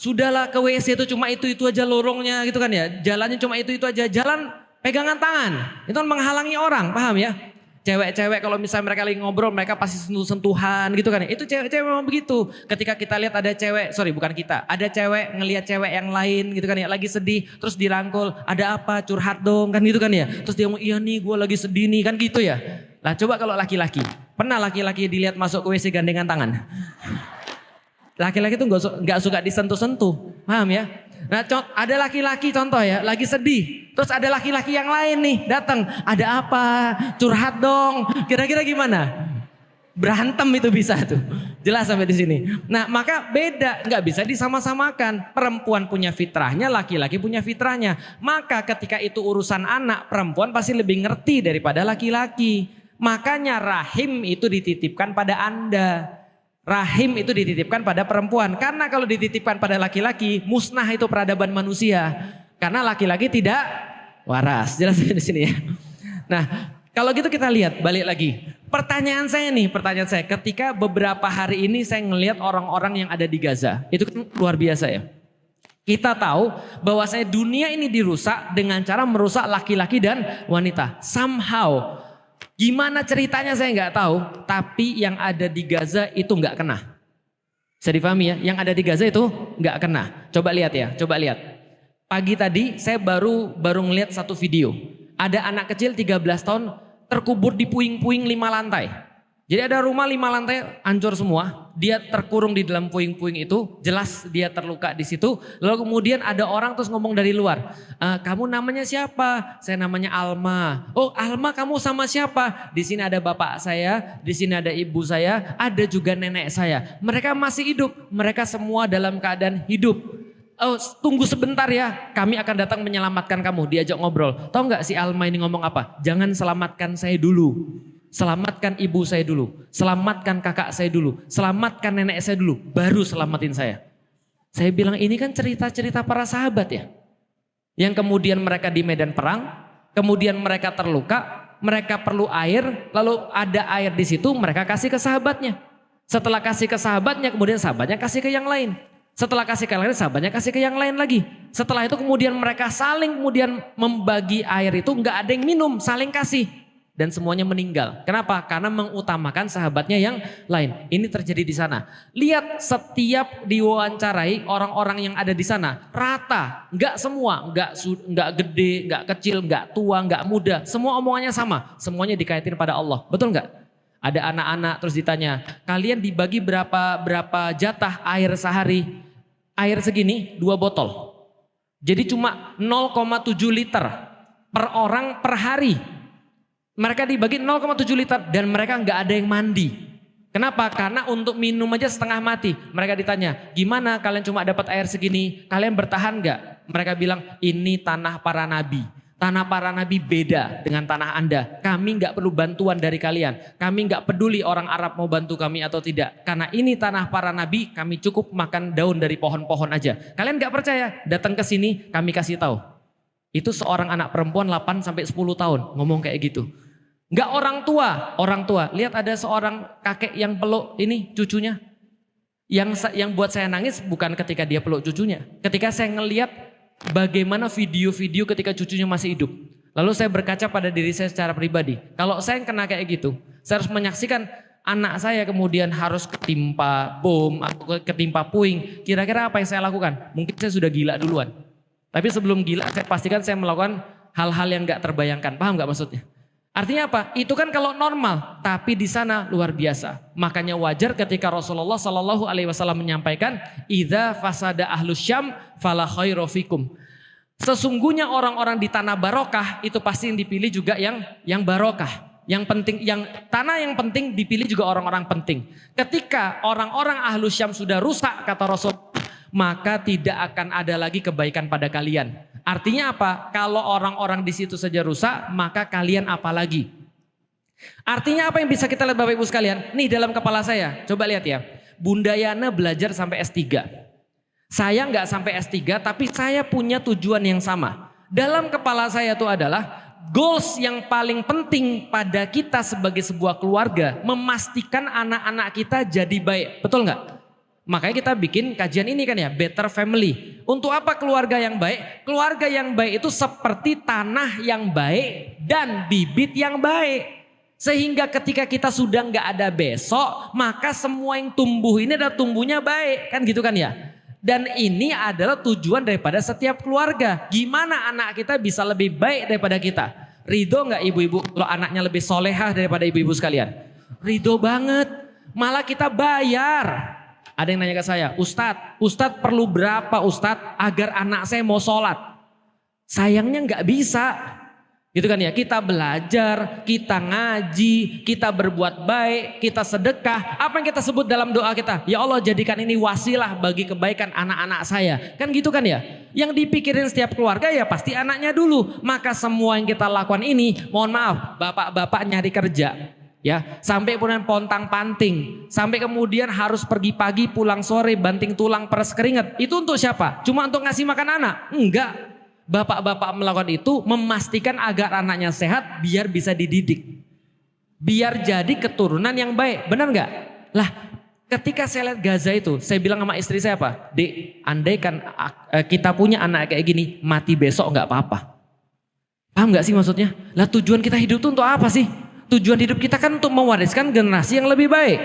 Sudahlah ke WC itu cuma itu aja lorongnya gitu kan ya. Jalannya cuma itu aja. Jalan pegangan tangan. Itu kan menghalangi orang, paham ya? Cewek-cewek kalau misalnya mereka lagi ngobrol mereka pasti sentuh-sentuhan gitu kan ya. Itu cewek-cewek memang begitu. Ketika kita lihat ada cewek, bukan kita. Ada cewek ngelihat cewek yang lain gitu kan ya. Lagi sedih terus dirangkul. Ada apa, curhat dong kan gitu kan ya. Terus dia ngomong iya nih gue lagi sedih nih kan gitu ya. Lah coba kalau laki-laki. Pernah laki-laki dilihat masuk ke WC gandengan tangan? Laki-laki tuh gak suka disentuh-sentuh, paham ya? Nah ada laki-laki contoh ya, lagi sedih. Terus ada laki-laki yang lain nih datang, ada apa? Curhat dong. Kira-kira gimana? Berantem itu bisa tuh. Jelas sampai di sini. Nah maka beda, nggak bisa disama-samakan. Perempuan punya fitrahnya, laki-laki punya fitrahnya. Maka ketika itu urusan anak, perempuan pasti lebih ngerti daripada laki-laki. Makanya rahim itu dititipkan pada Anda. Rahim itu dititipkan pada perempuan. Karena kalau dititipkan pada laki-laki, musnah itu peradaban manusia. Karena laki-laki tidak waras. Jelas di sini ya. Nah, kalau gitu kita lihat balik lagi. Pertanyaan saya, ketika beberapa hari ini saya ngelihat orang-orang yang ada di Gaza. Itu kan luar biasa ya. Kita tahu bahwa dunia ini dirusak dengan cara merusak laki-laki dan wanita. Somehow. Gimana ceritanya saya nggak tahu, tapi yang ada di Gaza itu nggak kena. Bisa difahami ya, yang ada di Gaza itu nggak kena. Coba lihat ya, coba lihat. Pagi tadi saya baru ngeliat satu video. Ada anak kecil 13 tahun terkubur di puing-puing 5 lantai. Jadi ada rumah 5 lantai hancur semua. Dia terkurung di dalam puing-puing itu. Jelas dia terluka di situ. Lalu kemudian ada orang terus ngomong dari luar. Kamu namanya siapa? Saya namanya Alma. Oh Alma, kamu sama siapa? Di sini ada bapak saya. Di sini ada ibu saya. Ada juga nenek saya. Mereka masih hidup. Mereka semua dalam keadaan hidup. Oh, tunggu sebentar ya, kami akan datang menyelamatkan kamu. Diajak ngobrol. Tahu nggak si Alma ini ngomong apa? Jangan selamatkan saya dulu. Selamatkan ibu saya dulu. Selamatkan kakak saya dulu. Selamatkan nenek saya dulu. Baru selamatin saya. Saya bilang ini kan cerita-cerita para sahabat ya. Yang kemudian mereka di medan perang. Kemudian mereka terluka. Mereka perlu air. Lalu ada air di situ, mereka kasih ke sahabatnya. Setelah kasih ke sahabatnya, kemudian sahabatnya kasih ke yang lain. Setelah kasih ke yang lain, sahabatnya kasih ke yang lain lagi. Setelah itu kemudian mereka saling kemudian membagi air itu, nggak ada yang minum, saling kasih. Dan semuanya meninggal. Kenapa? Karena mengutamakan sahabatnya yang lain. Ini terjadi di sana. Lihat setiap diwawancarai orang-orang yang ada di sana. Rata, nggak semua. Nggak gede, nggak kecil, nggak tua, nggak muda. Semua omongannya sama. Semuanya dikaitin pada Allah. Betul nggak? Ada anak-anak terus ditanya, kalian dibagi berapa jatah air sehari? Air segini 2 botol. Jadi cuma 0,7 liter per orang per hari. Mereka dibagi 0,7 liter dan mereka nggak ada yang mandi. Kenapa? Karena untuk minum aja setengah mati. Mereka ditanya, gimana kalian cuma dapat air segini? Kalian bertahan nggak? Mereka bilang, ini tanah para nabi. Tanah para nabi beda dengan tanah Anda. Kami nggak perlu bantuan dari kalian. Kami nggak peduli orang Arab mau bantu kami atau tidak. Karena ini tanah para nabi, kami cukup makan daun dari pohon-pohon aja. Kalian nggak percaya? Datang ke sini, kami kasih tahu. Itu seorang anak perempuan 8-10 tahun ngomong kayak gitu. Nggak orang tua. Lihat ada seorang kakek yang peluk ini cucunya. Yang buat saya nangis bukan ketika dia peluk cucunya. Ketika saya ngelihat bagaimana video-video ketika cucunya masih hidup. Lalu saya berkaca pada diri saya secara pribadi. Kalau saya kena kayak gitu, saya harus menyaksikan anak saya kemudian harus ketimpa bom atau ketimpa puing. Kira-kira apa yang saya lakukan? Mungkin saya sudah gila duluan. Tapi sebelum gila, saya pastikan saya melakukan hal-hal yang gak terbayangkan. Paham gak maksudnya? Artinya apa? Itu kan kalau normal, tapi di sana luar biasa. Makanya wajar ketika Rasulullah Shallallahu Alaihi Wasallam menyampaikan, "Idza fasada ahlus Syam, fala khairu fikum." Sesungguhnya orang-orang di tanah barokah itu pasti yang dipilih juga yang barokah. Yang penting, yang tanah yang penting dipilih juga orang-orang penting. Ketika orang-orang ahlus Syam sudah rusak kata Rasul, maka tidak akan ada lagi kebaikan pada kalian. Artinya apa? Kalau orang-orang di situ saja rusak, maka kalian apa lagi? Artinya apa yang bisa kita lihat Bapak Ibu sekalian? Nih dalam kepala saya, coba lihat ya. Bunda Yana belajar sampai S3. Saya nggak sampai S3, tapi saya punya tujuan yang sama. Dalam kepala saya itu adalah goals yang paling penting pada kita sebagai sebuah keluarga, memastikan anak-anak kita jadi baik. Betul nggak? Makanya kita bikin kajian ini kan ya, Better Family. Untuk apa keluarga yang baik? Keluarga yang baik itu seperti tanah yang baik dan bibit yang baik. Sehingga ketika kita sudah nggak ada besok, maka semua yang tumbuh ini adalah tumbuhnya baik. Kan gitu kan ya? Dan ini adalah tujuan daripada setiap keluarga. Gimana anak kita bisa lebih baik daripada kita? Ridho nggak ibu-ibu kalau anaknya lebih solehah daripada ibu-ibu sekalian? Ridho banget. Malah kita bayar. Ada yang nanya ke saya, Ustadz perlu berapa Ustadz agar anak saya mau sholat? Sayangnya nggak bisa. Gitu kan ya, kita belajar, kita ngaji, kita berbuat baik, kita sedekah. Apa yang kita sebut dalam doa kita? Ya Allah jadikan ini wasilah bagi kebaikan anak-anak saya. Kan gitu kan ya? Yang dipikirin setiap keluarga ya pasti anaknya dulu. Maka semua yang kita lakukan ini, mohon maaf, bapak-bapak nyari kerja. Ya, sampai kemudian pontang-panting, sampai kemudian harus pergi pagi pulang sore banting tulang peres keringat. Itu untuk siapa? Cuma untuk ngasih makan anak? Enggak. Bapak-bapak melakukan itu memastikan agar anaknya sehat biar bisa dididik. Biar jadi keturunan yang baik. Benar enggak? Lah, ketika saya lihat Gaza itu, saya bilang sama istri saya apa? Dek, andaikan kita punya anak kayak gini, mati besok enggak apa-apa. Paham enggak sih maksudnya? Lah tujuan kita hidup itu untuk apa sih? Tujuan hidup kita kan untuk mewariskan generasi yang lebih baik.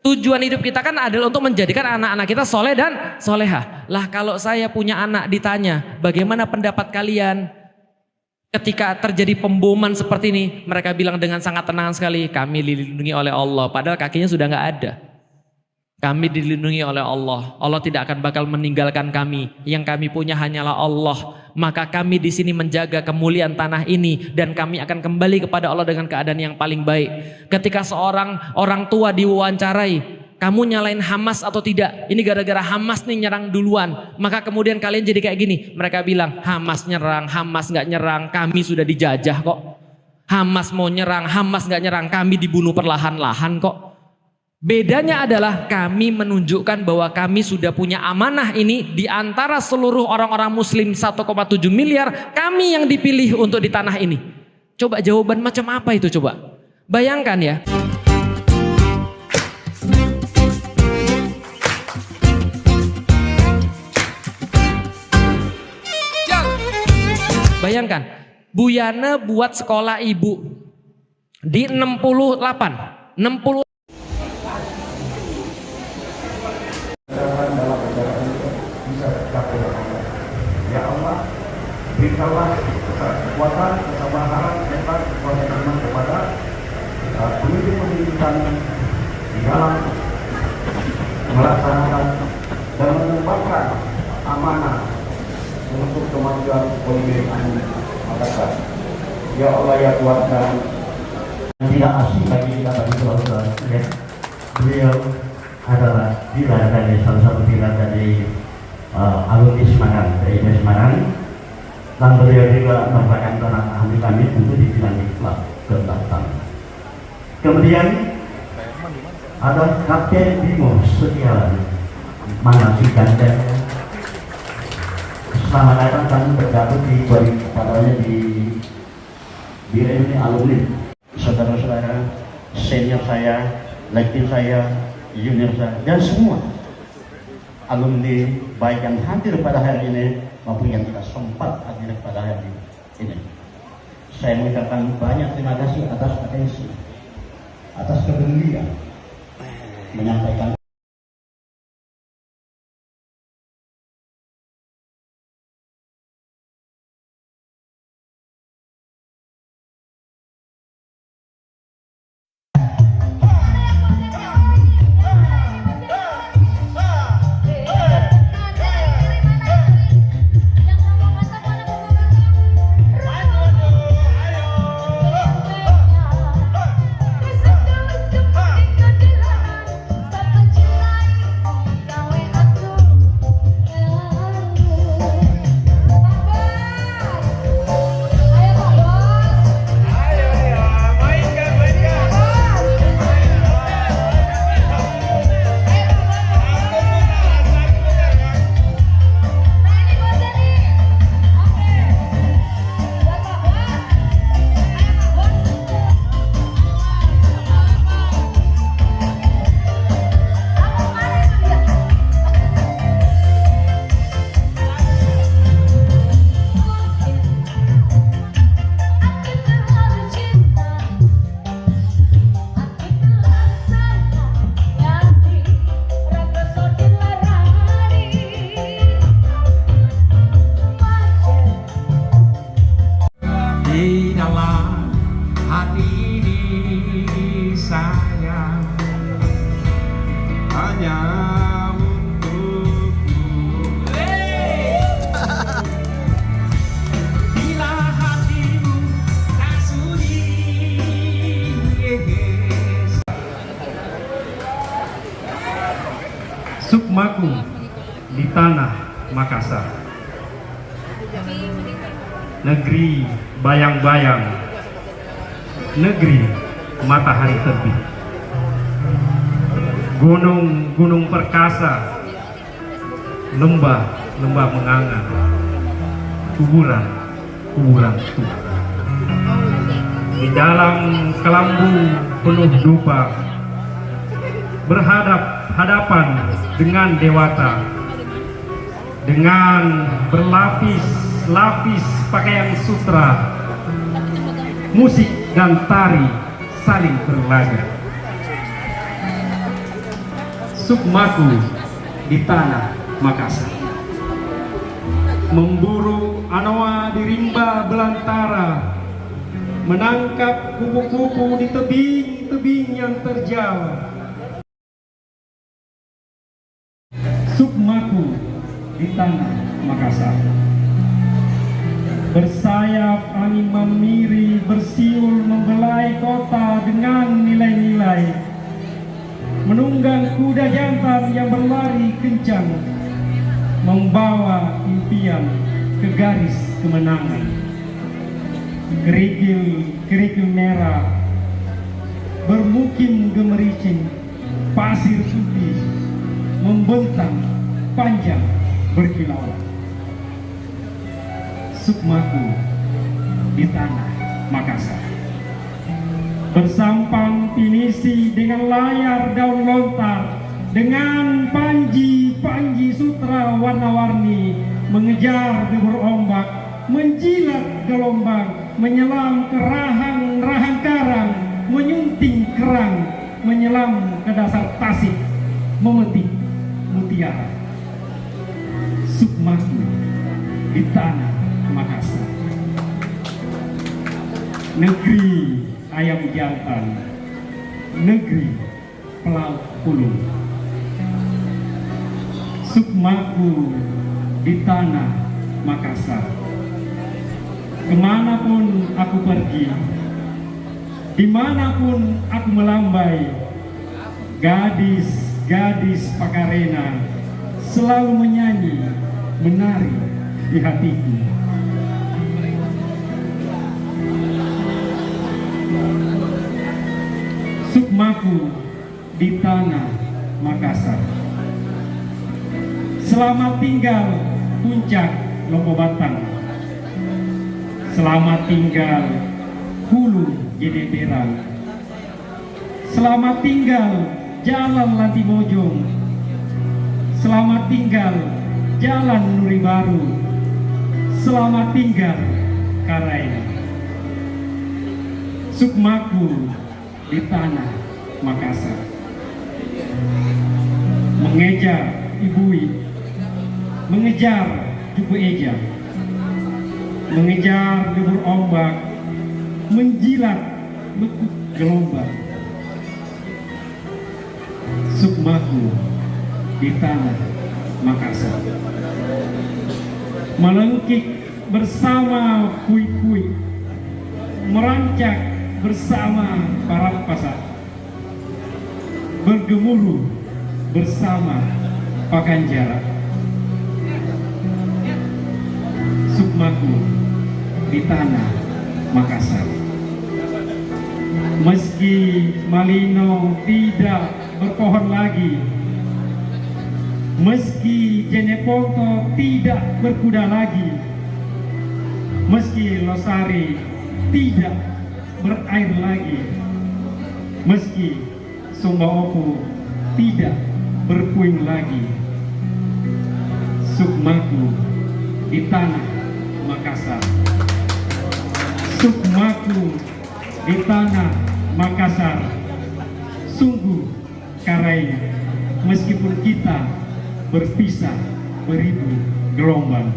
Tujuan hidup kita kan adalah untuk menjadikan anak-anak kita soleh dan solehah. Lah kalau saya punya anak ditanya, bagaimana pendapat kalian ketika terjadi pemboman seperti ini? Mereka bilang dengan sangat tenang sekali, kami dilindungi oleh Allah. Padahal kakinya sudah nggak ada. Kami dilindungi oleh Allah. Allah tidak akan bakal meninggalkan kami. Yang kami punya hanyalah Allah. Maka kami di sini menjaga kemuliaan tanah ini dan kami akan kembali kepada Allah dengan keadaan yang paling baik. Ketika seorang orang tua diwawancarai, kamu nyalain Hamas atau tidak? Ini gara-gara Hamas nih nyerang duluan. Maka kemudian kalian jadi kayak gini. Mereka bilang Hamas nyerang, Hamas nggak nyerang, kami sudah dijajah kok. Hamas mau nyerang, Hamas nggak nyerang, kami dibunuh perlahan-lahan kok. Bedanya adalah kami menunjukkan bahwa kami sudah punya amanah ini di antara seluruh orang-orang muslim 1,7 miliar, kami yang dipilih untuk di tanah ini. Coba jawaban macam apa itu coba? Bayangkan ya. Bayangkan, Bu Yana buat sekolah ibu di 68, 60 Ya Allah, berikanlah kekuatan, kesabaran, hebat, kekuatan iman kepada pemimpin pendidikan di dalam melaksanakan dan mengembangkan amanah untuk kemajuan pendidikan masyarakat. Ya Allah, ya Tuhan, dan tidak asing bagi kita bagi saudara. Ya. Beliau adalah pilar dari salah satu pilar dari alumni Semarang, dari Semarang, dan beliau juga merupakan tenaga ahli kami untuk di bidang ikhlak kebangsaan. Kemudian ada Kapten Bimo Setiawan, mana si gandanya. Selamat datang kami bergabung di padanya di ini alumni. Saudara-saudara, senior saya, lektir saya, junior saya, dan semua alumni baik yang hadir pada hari ini maupun yang tidak sempat hadir pada hari ini. Saya mengucapkan banyak terima kasih atas atensi, atas kepedulian menyampaikan. Sukmaku di tanah Makassar, negeri bayang-bayang, negeri matahari terbit, gunung-gunung perkasa, lembah-lembah menganga, kuburan-kuburan tua. Di dalam kelambu penuh dupa, berhadapan dengan dewata, dengan berlapis-lapis pakaian sutra, musik dan tari saling berlaga. Sukmaku di tanah Makassar. Memburu anoa di rimba belantara, menangkap kupu-kupu di tebing-tebing yang terjal. Sukmaku di tanah Makassar. Bersayap angin memiri, bersiul membelai kota dengan nilai-nilai. Menunggang kuda jantan yang berlari kencang, membawa impian ke garis kemenangan. Kerikil merah bermukim gemericing, pasir putih membentang panjang berkilauan. Sukmaku di tanah Makassar. Bersampan pinisi dengan layar daun lontar, dengan panji sutra warna-warni, mengejar debur ombak, menjilat gelombang, menyelam ke rahang karang, menyunting kerang, menyelam ke dasar tasik, memetik mutiara. Sukmaku di tanah Makassar. Negeri ayam jantan, negeri pelaut pulung. Sukmaku di tanah Makassar. Kemanapun aku pergi, dimanapun aku melambai, gadis Pakarena selalu menyanyi, menari di hatiku. Sukmaku di tanah Makassar. Selamat tinggal puncak Lombok Batang. Selamat tinggal Hulu Jedeberang. Selamat tinggal Jalan Lantimojong. Selamat tinggal Jalan Nuri Baru. Selamat tinggal Karaina. Sukmaku di tanah Makassar. Mengejar Ibui, mengejar Juku Eja, mengejar debur ombak, menjilat lekuk gelombang. Sukmaku di tanah Makassar. Melengkik bersama kui-kui, merancak bersama para pasar, bergemuruh bersama Pakanjara. Sukmaku di tanah Makassar. Meski Malino tidak berpohon lagi, meski Jeneponto tidak berkuda lagi, meski Losari tidak berair lagi, meski Sumba Opu tidak berpuing lagi, Sukmaku di tanah Makassar. Sukmaku di tanah Makassar. Sungguh Karaina, meskipun kita berpisah beribu gelombang.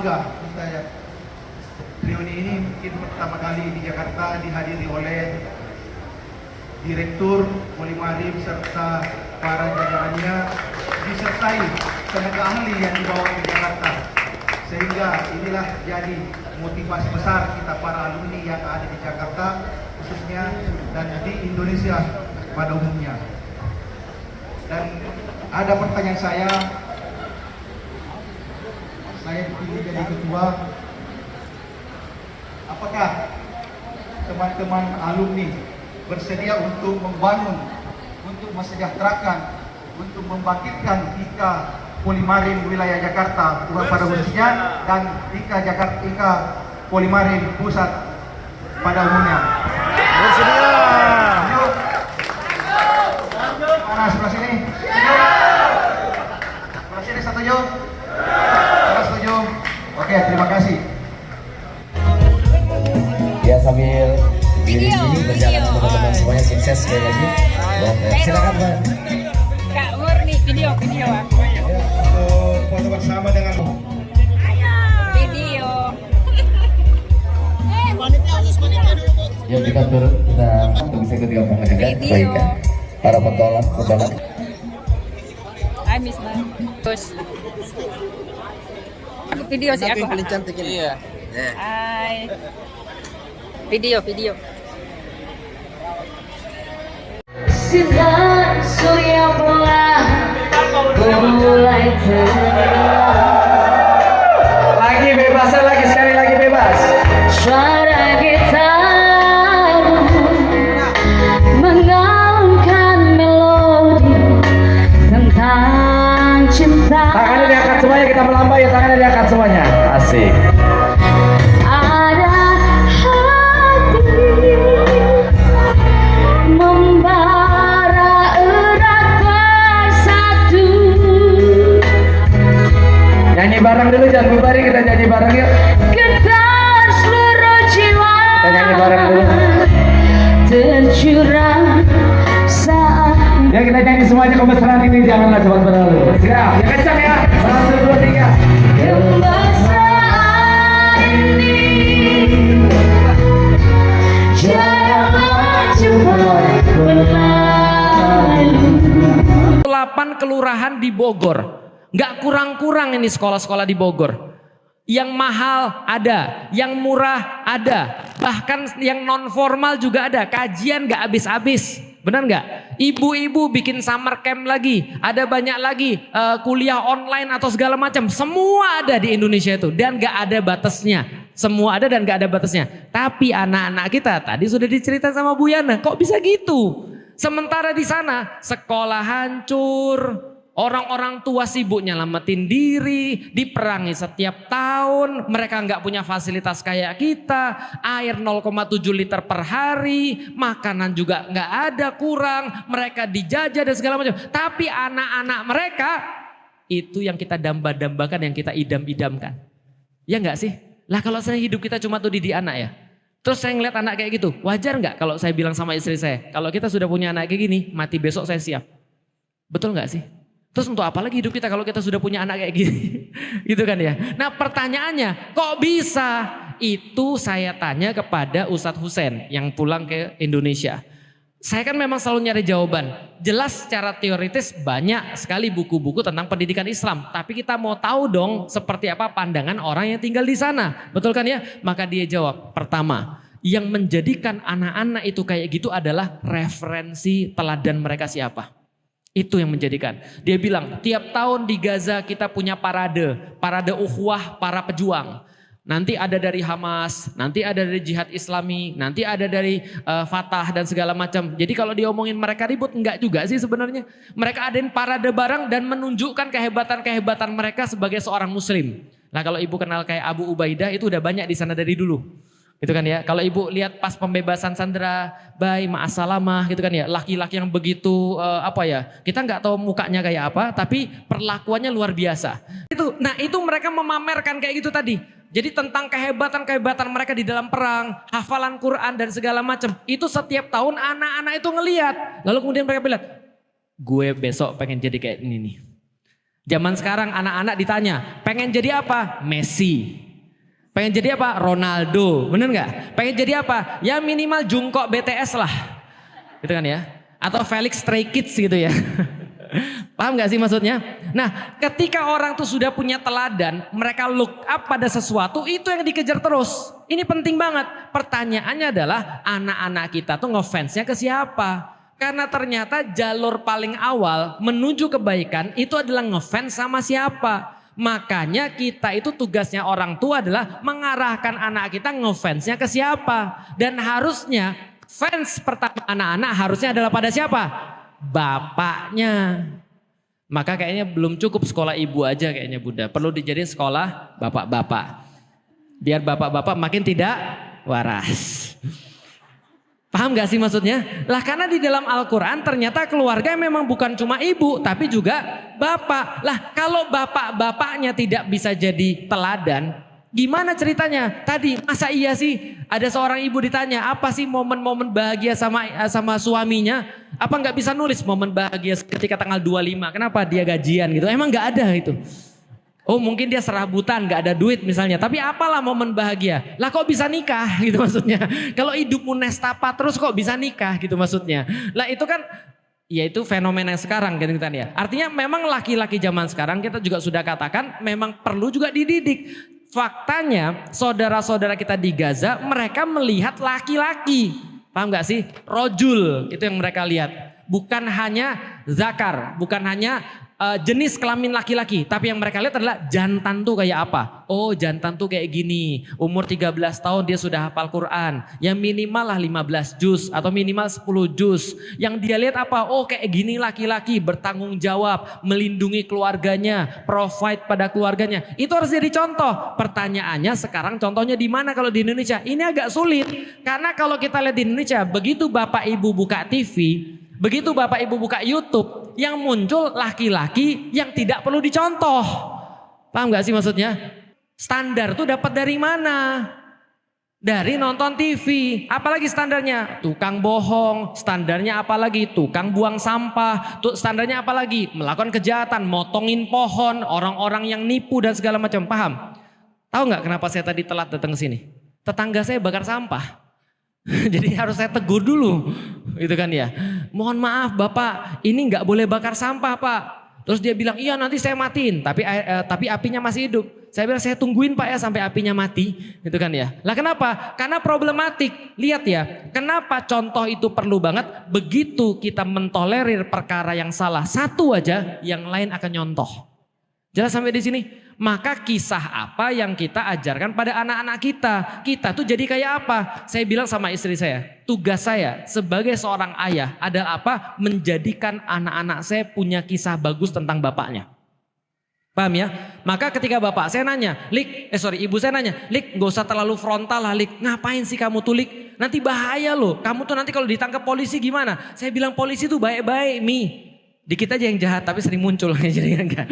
bangga saya. Reuni ini mungkin pertama kali di Jakarta dihadiri oleh Direktur Polimarim serta para jajarannya, disertai tenaga ahli yang dibawa ke Jakarta. Sehingga inilah jadi motivasi besar kita para alumni yang ada di Jakarta khususnya dan di Indonesia pada umumnya. Dan ada pertanyaan saya dipilih jadi ketua. Apakah teman-teman alumni bersedia untuk membangun, untuk mesejahterakan, untuk membangkitkan IKA Polimarim wilayah Jakarta pada khususnya dan IKA Polimarim pusat pada umumnya? Bersedia. Mana sebelah sini? Sebelah sini setuju? Setuju? Oke, terima kasih. Ya, sambil ini berjalan teman-teman semuanya sukses sekali lagi. Silakan Pak. Kak Murni, video aku. Foto bersama dengan Video. Yuk kita turun, kita bisa ikut gabungan juga. Baikkan para petualang. Amis banget. Terus. Aku video sih aku. Paling cantik ini. Iya. Hai. Video. Sinar surya perlahan mulai terang. Lagi bebasan lagi, sekali lagi bebas. Suara gitar mengalunkan melodi tentang cinta. Tangannya diangkat semuanya, kita melambai, tangannya diangkat semuanya. Asik. Ada hati membara erat bersatu. Nyanyi bareng dulu, jangan bubarin, kita nyanyi bareng yuk. Getar seluruh jiwa Kita nyanyi bareng dulu. tercurah saat Ya kita nyanyi semuanya, kemesraan ini janganlah cepat berlalu. Siap, ya kencang ya. 1, 2, 3. kemesraan ini janganlah cepat berlalu. 8 kelurahan di Bogor. Nggak kurang-kurang ini sekolah-sekolah di Bogor. Yang mahal ada, yang murah ada, bahkan yang non formal juga ada. Kajian nggak habis-habis, benar nggak? Ibu-ibu bikin summer camp lagi, ada banyak lagi kuliah online atau segala macam. Semua ada di Indonesia itu dan nggak ada batasnya. Semua ada dan nggak ada batasnya. Tapi anak-anak kita tadi sudah diceritakan sama Bu Yana, kok bisa gitu? Sementara di sana sekolah hancur. Orang-orang tua sibuk nyelamatin diri, diperangi setiap tahun, mereka nggak punya fasilitas kayak kita, air 0,7 liter per hari, makanan juga nggak ada, kurang, mereka dijajah dan segala macam. Tapi anak-anak mereka, itu yang kita damba-dambakan, yang kita idam-idamkan. Ya nggak sih? Lah kalau saya hidup kita cuma tuh didik anak ya. Terus saya ngeliat anak kayak gitu, wajar nggak kalau saya bilang sama istri saya, kalau kita sudah punya anak kayak gini, mati besok saya siap. Betul nggak sih? Terus untuk apa lagi hidup kita kalau kita sudah punya anak kayak gini? Gitu kan ya. Nah pertanyaannya, kok bisa? Itu saya tanya kepada Ustadz Husein yang pulang ke Indonesia. Saya kan memang selalu nyari jawaban. Jelas secara teoritis banyak sekali buku-buku tentang pendidikan Islam. Tapi kita mau tahu dong seperti apa pandangan orang yang tinggal di sana. Betul kan ya? Maka dia jawab, pertama, yang menjadikan anak-anak itu kayak gitu adalah referensi teladan mereka siapa. Itu yang menjadikan. Dia bilang tiap tahun di Gaza kita punya parade ukhuwah para pejuang. Nanti ada dari Hamas, nanti ada dari Jihad Islami, nanti ada dari Fatah dan segala macam. Jadi kalau diomongin mereka ribut, enggak juga sih sebenarnya. Mereka adain parade bareng dan menunjukkan kehebatan-kehebatan mereka sebagai seorang muslim. Nah kalau ibu kenal kayak Abu Ubaidah itu udah banyak di sana dari dulu. Gitu kan ya. Kalau ibu lihat pas pembebasan Sandra, bye, ma'assalamah gitu kan ya. Laki-laki yang begitu kita nggak tahu mukanya kayak apa, tapi perlakuannya luar biasa. Itu mereka memamerkan kayak gitu tadi. Jadi tentang kehebatan-kehebatan mereka di dalam perang, hafalan Quran dan segala macam. Itu setiap tahun anak-anak itu ngelihat. Lalu kemudian mereka bilang, gue besok pengen jadi kayak ini nih. Zaman sekarang anak-anak ditanya, pengen jadi apa? Messi. Pengen jadi apa? Ronaldo. Bener nggak? Pengen jadi apa? Ya minimal Jungkook BTS lah. Gitu kan ya. Atau Felix Stray Kids gitu ya. Paham nggak sih maksudnya? Nah, ketika orang tuh sudah punya teladan, mereka look up pada sesuatu, itu yang dikejar terus. Ini penting banget. Pertanyaannya adalah anak-anak kita tuh ngefansnya ke siapa? Karena ternyata jalur paling awal menuju kebaikan itu adalah ngefans sama siapa. Makanya kita itu tugasnya orang tua adalah mengarahkan anak kita ngefansnya ke siapa. Dan harusnya fans pertama anak-anak harusnya adalah pada siapa? Bapaknya. Maka kayaknya belum cukup sekolah ibu aja kayaknya Bunda. Perlu dijadiin sekolah bapak-bapak. Biar bapak-bapak makin tidak waras. Paham gak sih maksudnya? Lah karena di dalam Al-Quran ternyata keluarga memang bukan cuma ibu tapi juga bapak. Lah kalau bapak-bapaknya tidak bisa jadi teladan, gimana ceritanya? Tadi masa iya sih ada seorang ibu ditanya apa sih momen-momen bahagia sama suaminya? Apa nggak bisa nulis momen bahagia ketika tanggal 25? Kenapa dia gajian gitu? Emang nggak ada itu. Oh mungkin dia serabutan gak ada duit misalnya. Tapi apalah momen bahagia. Lah kok bisa nikah gitu maksudnya. Kalau hidupmu nestapa terus kok bisa nikah gitu maksudnya. Lah itu kan ya itu fenomena yang sekarang gitu kan ya. Artinya memang laki-laki zaman sekarang kita juga sudah katakan memang perlu juga dididik. Faktanya saudara-saudara kita di Gaza mereka melihat laki-laki. Paham gak sih? Rojul itu yang mereka lihat. Bukan hanya zakar. Bukan hanya jenis kelamin laki-laki, tapi yang mereka lihat adalah jantan tuh kayak apa. Oh jantan tuh kayak gini, umur 13 tahun dia sudah hafal Quran, yang minimal lah 15 juz atau minimal 10 juz. Yang dia lihat apa? Oh kayak gini laki-laki bertanggung jawab, melindungi keluarganya, provide pada keluarganya. Itu harus jadi contoh. Pertanyaannya sekarang contohnya di mana kalau di Indonesia? Ini agak sulit, karena kalau kita lihat di Indonesia, begitu bapak ibu buka TV, begitu bapak ibu buka YouTube, yang muncul laki-laki yang tidak perlu dicontoh. Paham gak sih maksudnya? Standar tuh dapat dari mana? Dari nonton TV. Apalagi standarnya? Tukang bohong. Standarnya apalagi? Tukang buang sampah. Standarnya apalagi? Melakukan kejahatan, motongin pohon, orang-orang yang nipu dan segala macam. Paham? Tahu gak kenapa saya tadi telat datang ke sini? Tetangga saya bakar sampah. Jadi harus saya tegur dulu, gitu kan ya. Mohon maaf Bapak, ini nggak boleh bakar sampah Pak. Terus dia bilang iya nanti saya matiin, tapi apinya masih hidup. Saya bilang saya tungguin Pak ya sampai apinya mati, gitu kan ya. Lah kenapa? Karena problematik. Lihat ya, kenapa contoh itu perlu banget? Begitu kita mentolerir perkara yang salah satu aja, yang lain akan nyontoh. Jelas sampai di sini? Maka kisah apa yang kita ajarkan pada anak-anak kita? Kita tuh jadi kayak apa? Saya bilang sama istri saya, tugas saya sebagai seorang ayah adalah apa? Menjadikan anak-anak saya punya kisah bagus tentang bapaknya. Paham ya? Maka ketika bapak saya nanya, ibu saya nanya, Lik gak usah terlalu frontal lah Lik. Ngapain sih kamu tuh Lik? Nanti bahaya loh. Kamu tuh nanti kalau ditangkap polisi gimana? Saya bilang polisi tuh baik-baik Mi. Dikit aja yang jahat tapi sering muncul. Jadi enggak.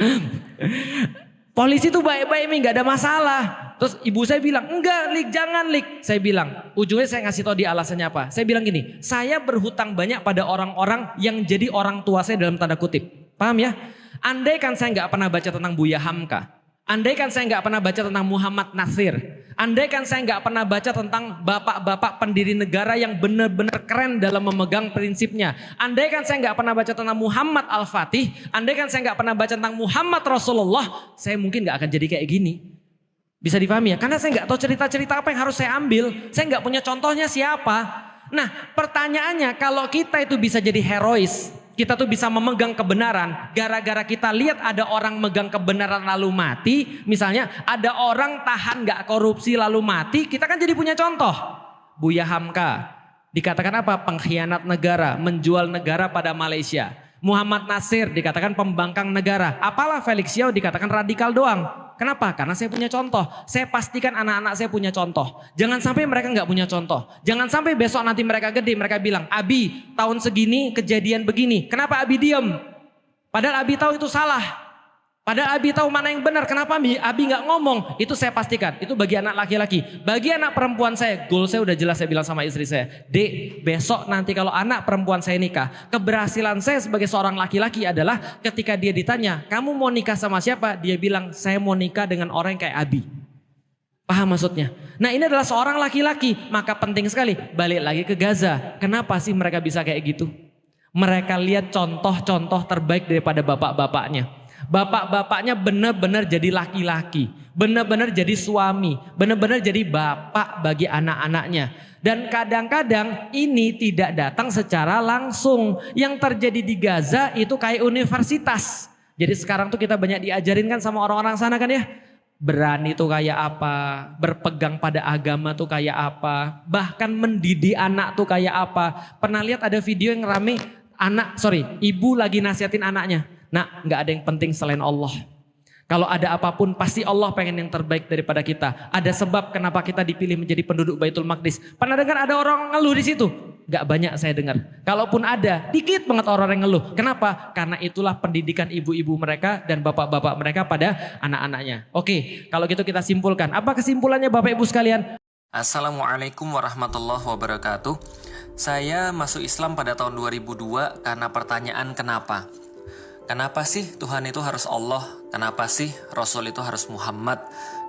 Polisi tuh baik-baik Mi, gak ada masalah. Terus ibu saya bilang, enggak Lik, jangan Lik. Saya bilang, ujungnya saya ngasih tau dia alasannya apa. Saya bilang gini, saya berhutang banyak pada orang-orang yang jadi orang tua saya dalam tanda kutip. Paham ya? Andai kan saya gak pernah baca tentang Buya Hamka. Andai kan saya gak pernah baca tentang Muhammad Nasir. Andai kan saya gak pernah baca tentang bapak-bapak pendiri negara yang benar-benar keren dalam memegang prinsipnya. Andai kan saya gak pernah baca tentang Muhammad Al-Fatih. Andai kan saya gak pernah baca tentang Muhammad Rasulullah. Saya mungkin gak akan jadi kayak gini. Bisa dipahami ya? Karena saya gak tahu cerita-cerita apa yang harus saya ambil. Saya gak punya contohnya siapa. Nah pertanyaannya kalau kita itu bisa jadi herois. Kita tuh bisa memegang kebenaran. Gara-gara kita lihat ada orang megang kebenaran lalu mati. Misalnya ada orang tahan gak korupsi lalu mati. Kita kan jadi punya contoh. Buya Hamka. Dikatakan apa? Pengkhianat negara. Menjual negara pada Malaysia. Muhammad Nasir dikatakan pembangkang negara. Apalah Felix Yao dikatakan radikal doang. Kenapa? Karena saya punya contoh. Saya pastikan anak-anak saya punya contoh. Jangan sampai mereka nggak punya contoh. Jangan sampai besok nanti mereka gede, mereka bilang, Abi tahun segini kejadian begini. Kenapa Abi diem? Padahal Abi tahu itu salah. Padahal Abi tahu mana yang benar. Kenapa Abi nggak ngomong? Itu saya pastikan. Itu bagi anak laki-laki. Bagi anak perempuan saya, goal saya udah jelas, saya bilang sama istri saya. Dek, besok nanti kalau anak perempuan saya nikah, keberhasilan saya sebagai seorang laki-laki adalah ketika dia ditanya, kamu mau nikah sama siapa? Dia bilang, saya mau nikah dengan orang yang kayak Abi. Paham maksudnya? Nah, ini adalah seorang laki-laki. Maka penting sekali, balik lagi ke Gaza. Kenapa sih mereka bisa kayak gitu? Mereka lihat contoh-contoh terbaik daripada bapak-bapaknya. Bapak-bapaknya benar-benar jadi laki-laki. Benar-benar jadi suami. Benar-benar jadi bapak bagi anak-anaknya. Dan kadang-kadang ini tidak datang secara langsung. Yang terjadi di Gaza itu kayak universitas. Jadi sekarang tuh kita banyak diajarin kan sama orang-orang sana kan ya. Berani tuh kayak apa, berpegang pada agama tuh kayak apa, bahkan mendidik anak tuh kayak apa. Pernah lihat ada video yang rame ibu lagi nasihatin anaknya. Nah, nggak ada yang penting selain Allah. Kalau ada apapun pasti Allah pengen yang terbaik daripada kita. Ada sebab kenapa kita dipilih menjadi penduduk Baitul Maqdis. Pernah dengar ada orang ngeluh di situ? Gak banyak saya dengar. Kalaupun ada, dikit banget orang yang ngeluh. Kenapa? Karena itulah pendidikan ibu-ibu mereka dan bapak-bapak mereka pada anak-anaknya. Oke, kalau gitu kita simpulkan. Apa kesimpulannya Bapak Ibu sekalian? Assalamualaikum warahmatullahi wabarakatuh. Saya masuk Islam pada tahun 2002 karena pertanyaan kenapa. Kenapa sih Tuhan itu harus Allah? Kenapa sih Rasul itu harus Muhammad?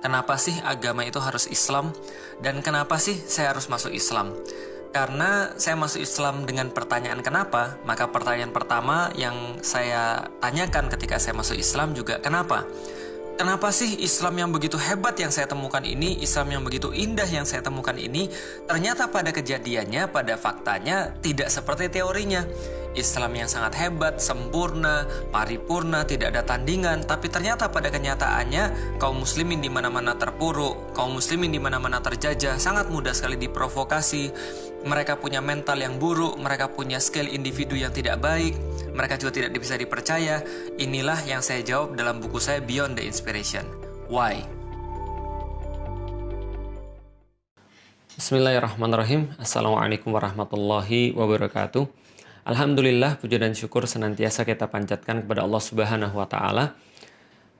Kenapa sih agama itu harus Islam? Dan kenapa sih saya harus masuk Islam? Karena saya masuk Islam dengan pertanyaan kenapa, maka pertanyaan pertama yang saya tanyakan ketika saya masuk Islam juga kenapa? Kenapa sih Islam yang begitu hebat yang saya temukan ini, Islam yang begitu indah yang saya temukan ini, ternyata pada kejadiannya, pada faktanya tidak seperti teorinya. Islam yang sangat hebat, sempurna, paripurna, tidak ada tandingan, tapi ternyata pada kenyataannya kaum muslimin di mana-mana terpuruk, kaum muslimin di mana-mana terjajah, sangat mudah sekali diprovokasi. Mereka punya mental yang buruk, mereka punya skill individu yang tidak baik, mereka juga tidak bisa dipercaya. Inilah yang saya jawab dalam buku saya Beyond the Inspiration. Why? Bismillahirrahmanirrahim. Assalamualaikum warahmatullahi wabarakatuh. Alhamdulillah, puja dan syukur senantiasa kita panjatkan kepada Allah Subhanahu wa Ta'ala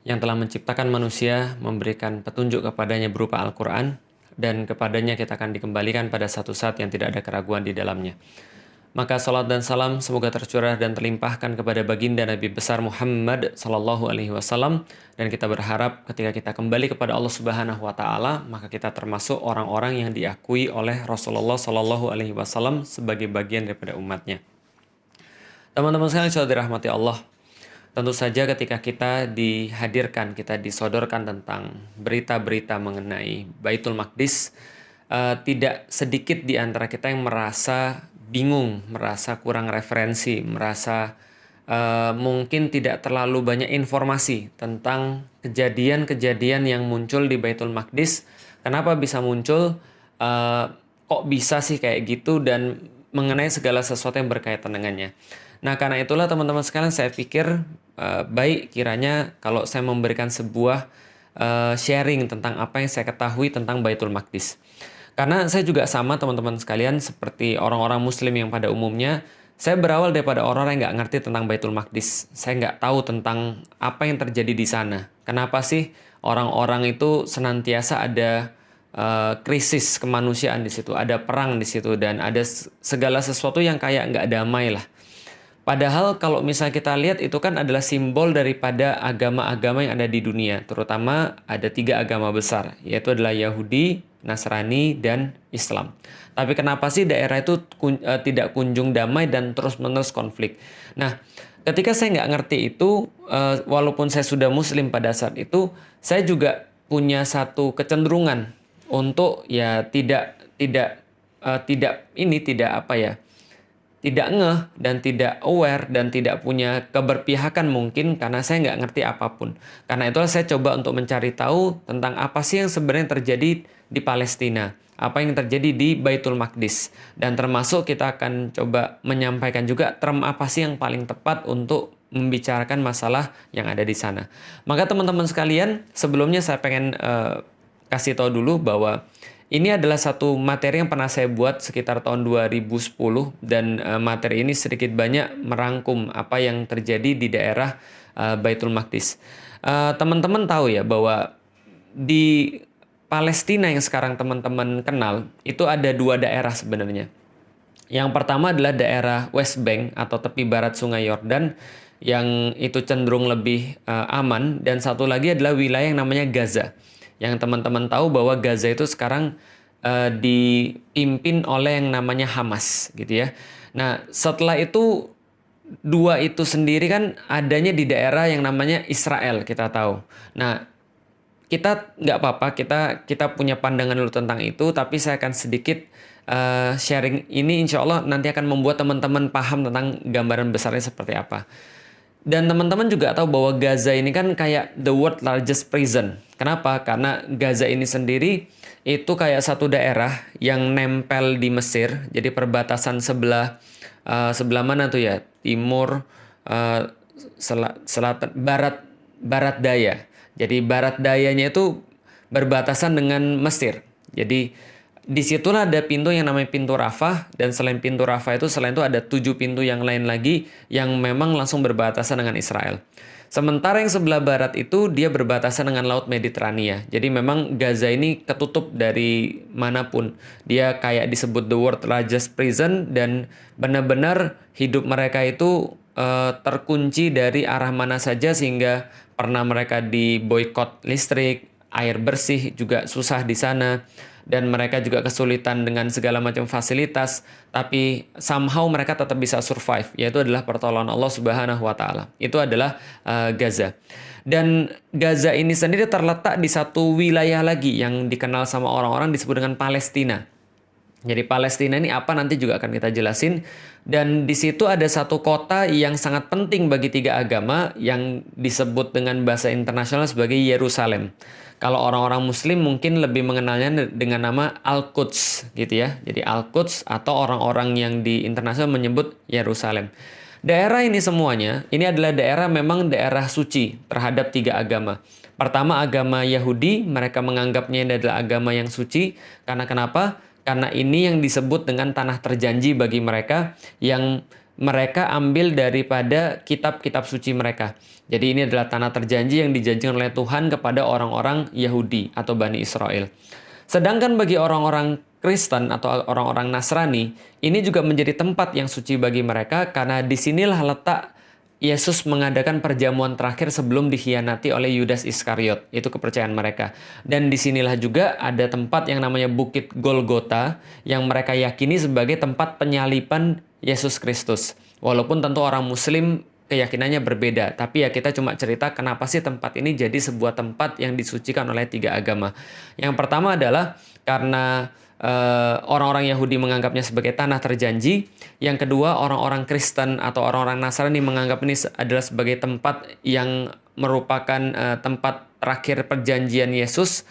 yang telah menciptakan manusia, memberikan petunjuk kepadanya berupa Al-Quran, dan kepadanya kita akan dikembalikan pada satu saat yang tidak ada keraguan di dalamnya. Maka salat dan salam semoga tercurah dan terlimpahkan kepada baginda Nabi besar Muhammad sallallahu alaihi wasallam, dan kita berharap ketika kita kembali kepada Allah Subhanahu wa Ta'ala, maka kita termasuk orang-orang yang diakui oleh Rasulullah sallallahu alaihi wasallam sebagai bagian daripada umatnya. Teman-teman sekalian sudah dirahmati Allah, tentu saja ketika kita dihadirkan, kita disodorkan tentang berita-berita mengenai Baitul Maqdis, tidak sedikit di antara kita yang merasa bingung, merasa kurang referensi, merasa mungkin tidak terlalu banyak informasi tentang kejadian-kejadian yang muncul di Baitul Maqdis. Kenapa bisa muncul, kok bisa sih kayak gitu, dan mengenai segala sesuatu yang berkaitan dengannya. Nah, karena itulah teman-teman sekalian, saya pikir baik kiranya kalau saya memberikan sebuah sharing tentang apa yang saya ketahui tentang Baitul Maqdis. Karena saya juga sama teman-teman sekalian seperti orang-orang muslim yang pada umumnya, saya berawal daripada orang yang nggak ngerti tentang Baitul Maqdis. Saya nggak tahu tentang apa yang terjadi di sana. Kenapa sih orang-orang itu senantiasa ada krisis kemanusiaan di situ, ada perang di situ, dan ada segala sesuatu yang kayak nggak damai lah. Padahal kalau misalnya kita lihat itu kan adalah simbol daripada agama-agama yang ada di dunia. Terutama ada 3 agama besar, yaitu adalah Yahudi, Nasrani, dan Islam. Tapi kenapa sih daerah itu tidak kunjung damai dan terus-menerus konflik? Nah, ketika saya nggak ngerti itu, walaupun saya sudah muslim pada saat itu, saya juga punya satu kecenderungan untuk ya tidak ngeh dan tidak aware dan tidak punya keberpihakan mungkin karena saya nggak ngerti apapun. Karena itulah saya coba untuk mencari tahu tentang apa sih yang sebenarnya terjadi di Palestina, apa yang terjadi di Baitul Maqdis, dan termasuk kita akan coba menyampaikan juga term apa sih yang paling tepat untuk membicarakan masalah yang ada di sana. Maka teman-teman sekalian, sebelumnya saya pengen kasih tahu dulu bahwa ini adalah satu materi yang pernah saya buat sekitar tahun 2010, dan materi ini sedikit banyak merangkum apa yang terjadi di daerah Baitul Maqdis. teman-teman tahu ya bahwa di Palestina yang sekarang teman-teman kenal itu ada 2 daerah sebenarnya. Yang pertama adalah daerah West Bank atau tepi barat Sungai Yordan yang itu cenderung lebih aman, dan satu lagi adalah wilayah yang namanya Gaza. Yang teman-teman tahu bahwa Gaza itu sekarang dipimpin oleh yang namanya Hamas gitu ya. Nah, setelah itu 2 itu sendiri kan adanya di daerah yang namanya Israel, kita tahu. Nah, kita nggak apa-apa, kita punya pandangan dulu tentang itu, tapi saya akan sedikit sharing ini, insya Allah nanti akan membuat teman-teman paham tentang gambaran besarnya seperti apa. Dan teman-teman juga tahu bahwa Gaza ini kan kayak the world largest prison. Kenapa? Karena Gaza ini sendiri itu kayak satu daerah yang nempel di Mesir, jadi perbatasan sebelah mana tuh ya? Timur, selatan, barat daya. Jadi barat dayanya itu berbatasan dengan Mesir. Jadi disitulah ada pintu yang namanya pintu Rafah, dan selain pintu Rafah itu selain itu ada 7 pintu yang lain lagi yang memang langsung berbatasan dengan Israel. Sementara yang sebelah barat itu dia berbatasan dengan Laut Mediterania. Jadi memang Gaza ini ketutup dari manapun. Dia kayak disebut the world largest prison, dan benar-benar hidup mereka itu terkunci dari arah mana saja, sehingga pernah mereka diboikot listrik, air bersih juga susah di sana, dan mereka juga kesulitan dengan segala macam fasilitas, tapi somehow mereka tetap bisa survive, yaitu adalah pertolongan Allah Subhanahu wa taala. Itu adalah Gaza. Dan Gaza ini sendiri terletak di satu wilayah lagi yang dikenal sama orang-orang disebut dengan Palestina. Jadi Palestina ini apa nanti juga akan kita jelasin. Dan di situ ada satu kota yang sangat penting bagi 3 agama yang disebut dengan bahasa internasional sebagai Yerusalem. Kalau orang-orang Muslim mungkin lebih mengenalnya dengan nama Al-Quds gitu ya. Jadi Al-Quds atau orang-orang yang di internasional menyebut Yerusalem. Daerah ini semuanya, ini adalah daerah memang daerah suci terhadap 3 agama. Pertama agama Yahudi, mereka menganggapnya ini adalah agama yang suci. Karena kenapa? Karena ini yang disebut dengan tanah terjanji bagi mereka, yang mereka ambil daripada kitab-kitab suci mereka. Jadi ini adalah tanah terjanji yang dijanjikan oleh Tuhan kepada orang-orang Yahudi atau Bani Israel. Sedangkan bagi orang-orang Kristen atau orang-orang Nasrani, ini juga menjadi tempat yang suci bagi mereka, karena disinilah letak Yesus mengadakan perjamuan terakhir sebelum dikhianati oleh Yudas Iskariot. Itu kepercayaan mereka. Dan disinilah juga ada tempat yang namanya Bukit Golgota, yang mereka yakini sebagai tempat penyaliban Yesus Kristus. Walaupun tentu orang Muslim keyakinannya berbeda. Tapi ya kita cuma cerita kenapa sih tempat ini jadi sebuah tempat yang disucikan oleh 3 agama. Yang pertama adalah karena orang-orang Yahudi menganggapnya sebagai tanah terjanji. Yang kedua, orang-orang Kristen atau orang-orang Nasrani menganggap ini adalah sebagai tempat yang merupakan tempat terakhir perjanjian Yesus.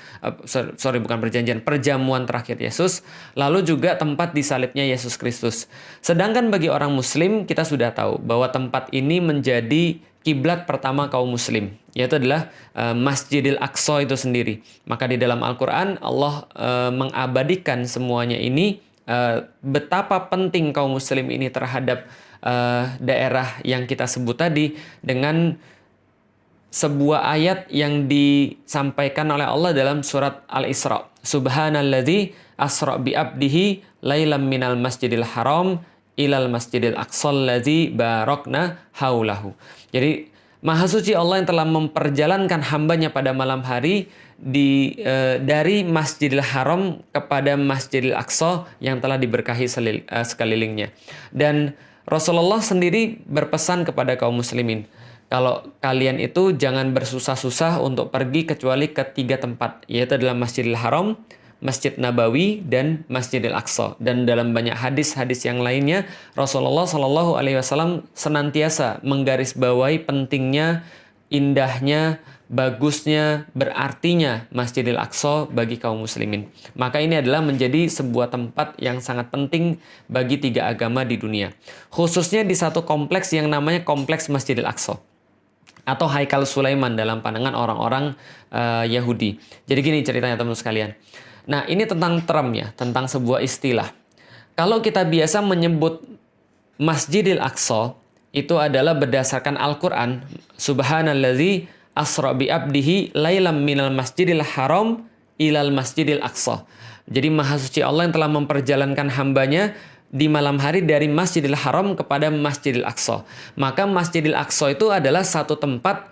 Perjamuan terakhir Yesus. Lalu juga tempat disalibnya Yesus Kristus. Sedangkan bagi orang Muslim, kita sudah tahu bahwa tempat ini menjadi kiblat pertama kaum muslim, yaitu adalah Masjidil Aqsa itu sendiri. Maka di dalam Al-Quran Allah mengabadikan semuanya ini, betapa penting kaum muslim ini terhadap daerah yang kita sebut tadi, dengan sebuah ayat yang disampaikan oleh Allah dalam surat Al-Isra. Subhanalladzi asra bi abdihi lailam minal masjidil haram ilal masjidil aqsal ladzi barakna haulahu. Jadi Maha Suci Allah yang telah memperjalankan hambanya pada malam hari dari Masjidil Haram kepada Masjidil Aqsa yang telah diberkahi sekelilingnya. Dan Rasulullah sendiri berpesan kepada kaum muslimin, kalau kalian itu jangan bersusah-susah untuk pergi kecuali ke 3 tempat, yaitu adalah Masjidil Haram, Masjid Nabawi, dan Masjidil Aqsa. Dan dalam banyak hadis-hadis yang lainnya, Rasulullah Shallallahu Alaihi Wasallam senantiasa menggarisbawahi pentingnya, indahnya, bagusnya, berartinya Masjidil Aqsa bagi kaum muslimin. Maka ini adalah menjadi sebuah tempat yang sangat penting bagi 3 agama di dunia. Khususnya di satu kompleks yang namanya Kompleks Masjidil Aqsa atau Haikal Sulaiman dalam pandangan orang-orang Yahudi. Jadi gini ceritanya teman-teman sekalian. Nah, ini tentang term ya, tentang sebuah istilah. Kalau kita biasa menyebut Masjidil Aqsa, itu adalah berdasarkan Al-Quran. Subhanalladzi asra bi abdihi lailam minal masjidil haram ilal masjidil aqsa. Jadi Maha Suci Allah yang telah memperjalankan hambanya di malam hari dari Masjidil Haram kepada Masjidil Aqsa. Maka Masjidil Aqsa itu adalah satu tempat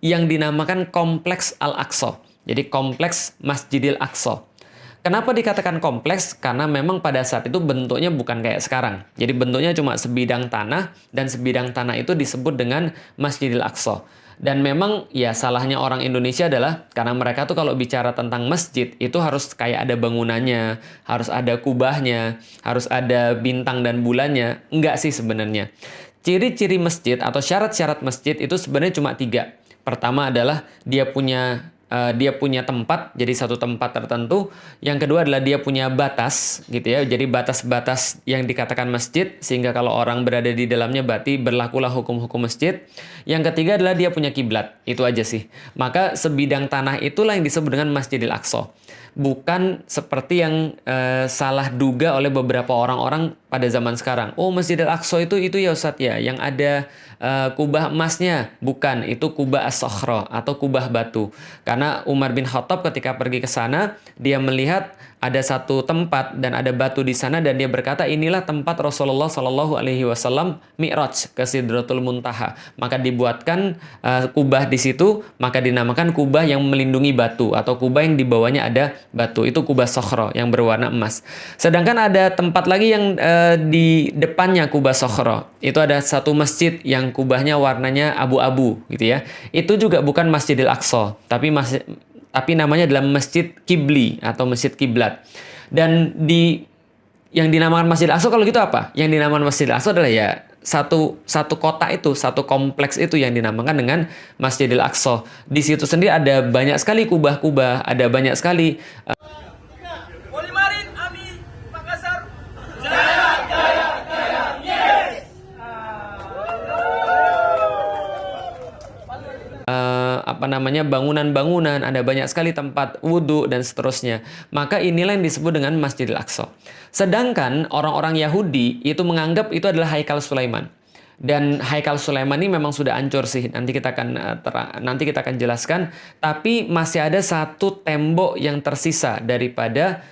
yang dinamakan Kompleks Al-Aqsa. Jadi Kompleks Masjidil Aqsa. Kenapa dikatakan kompleks? Karena memang pada saat itu bentuknya bukan kayak sekarang. Jadi bentuknya cuma sebidang tanah, dan sebidang tanah itu disebut dengan Masjidil Aqsa. Dan memang ya salahnya orang Indonesia adalah karena mereka tuh kalau bicara tentang masjid itu harus kayak ada bangunannya, harus ada kubahnya, harus ada bintang dan bulannya. Enggak sih sebenarnya. Ciri-ciri masjid atau syarat-syarat masjid itu sebenarnya cuma 3. Pertama adalah dia punya tempat, jadi satu tempat tertentu. Yang kedua adalah dia punya batas, gitu ya. Jadi batas-batas yang dikatakan masjid, sehingga kalau orang berada di dalamnya berarti berlakulah hukum-hukum masjid. Yang ketiga adalah dia punya kiblat, itu aja sih. Maka sebidang tanah itulah yang disebut dengan Masjidil Aqsa. Bukan seperti yang salah duga oleh beberapa orang-orang pada zaman sekarang. Oh, Masjidil Aqsa itu ya Ustadz ya, yang ada kubah emasnya. Bukan, itu kubah as-sokhra atau kubah batu. Karena Umar bin Khattab ketika pergi ke sana, dia melihat ada satu tempat dan ada batu di sana, dan dia berkata inilah tempat Rasulullah Shallallahu Alaihi Wasallam Mi'raj ke Sidratul Muntaha. Maka dibuatkan kubah di situ, maka dinamakan kubah yang melindungi batu atau kubah yang di bawahnya ada batu. Itu kubah sokhra yang berwarna emas. Sedangkan ada tempat lagi yang di depannya kubah sokhra. Itu ada satu masjid yang kubahnya warnanya abu-abu gitu ya. Itu juga bukan Masjidil Aqsa, tapi namanya adalah Masjid Kibli atau Masjid Kiblat. Dan yang dinamakan Masjid Al-Aqsa kalau gitu apa? Yang dinamakan Masjid Al-Aqsa adalah ya satu kota itu, satu kompleks itu yang dinamakan dengan Masjidil Aqsa. Di situ sendiri ada banyak sekali kubah-kubah, ada banyak sekali bangunan-bangunan, ada banyak sekali tempat wudhu dan seterusnya. Maka inilah yang disebut dengan Masjidil Aqsa. Sedangkan orang-orang Yahudi itu menganggap itu adalah Haikal Sulaiman. Dan Haikal Sulaiman ini memang sudah hancur sih. Nanti kita akan jelaskan. Tapi masih ada satu tembok yang tersisa daripada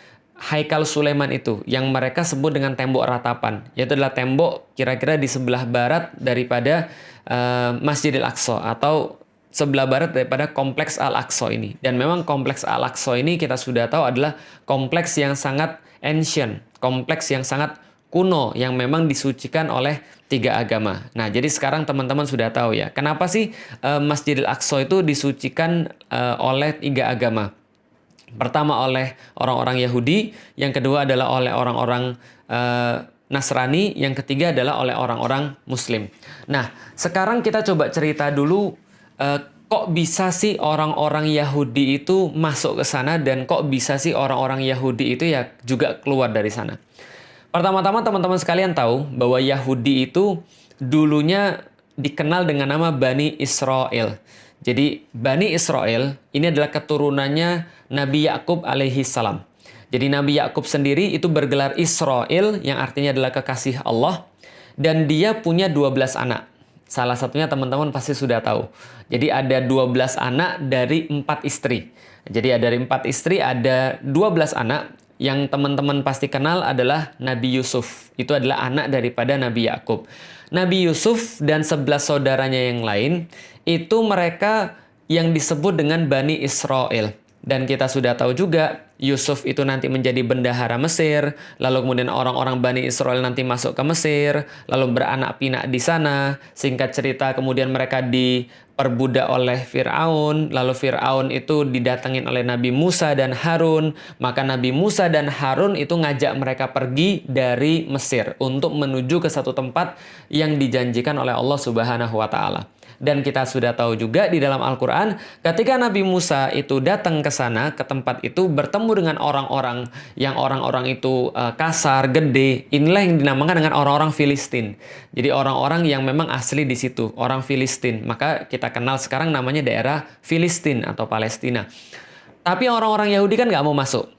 Haikal Sulaiman itu, yang mereka sebut dengan tembok ratapan. Yaitu adalah tembok kira-kira di sebelah barat daripada Masjidil Aqsa, atau sebelah barat daripada Kompleks Al-Aqsa ini. Dan memang Kompleks Al-Aqsa ini kita sudah tahu adalah kompleks yang sangat ancient, kompleks yang sangat kuno, yang memang disucikan oleh 3 agama. Nah, jadi sekarang teman-teman sudah tahu ya, kenapa sih Masjidil Aqsa itu disucikan oleh 3 agama. Pertama oleh orang-orang Yahudi, yang kedua adalah oleh orang-orang Nasrani, yang ketiga adalah oleh orang-orang Muslim. Nah, sekarang kita coba cerita dulu kok bisa sih orang-orang Yahudi itu masuk ke sana, dan kok bisa sih orang-orang Yahudi itu ya juga keluar dari sana. Pertama-tama teman-teman sekalian tahu bahwa Yahudi itu dulunya dikenal dengan nama Bani Israel. Jadi Bani Israel ini adalah keturunannya Nabi Yakub alaihi salam. Jadi Nabi Yakub sendiri itu bergelar Israel, yang artinya adalah kekasih Allah, dan dia punya 12 anak. Salah satunya teman-teman pasti sudah tahu. Jadi ada 12 anak dari 4 istri. Jadi dari 4 istri ada 12 anak. Yang teman-teman pasti kenal adalah Nabi Yusuf. Itu adalah anak daripada Nabi Yakub. Nabi Yusuf dan 11 saudaranya yang lain, itu mereka yang disebut dengan Bani Israel. Dan kita sudah tahu juga Yusuf itu nanti menjadi bendahara Mesir, lalu kemudian orang-orang Bani Israel nanti masuk ke Mesir, lalu beranak pinak di sana. Singkat cerita kemudian mereka diperbudak oleh Fir'aun, lalu Fir'aun itu didatengin oleh Nabi Musa dan Harun. Maka Nabi Musa dan Harun itu ngajak mereka pergi dari Mesir untuk menuju ke satu tempat yang dijanjikan oleh Allah Subhanahu wa Ta'ala. Dan kita sudah tahu juga di dalam Al-Quran, ketika Nabi Musa itu datang ke sana, ke tempat itu, bertemu dengan orang-orang yang orang-orang itu kasar, gede. Inilah yang dinamakan dengan orang-orang Filistin. Jadi orang-orang yang memang asli di situ, orang Filistin. Maka kita kenal sekarang namanya daerah Filistin atau Palestina. Tapi orang-orang Yahudi kan nggak mau masuk.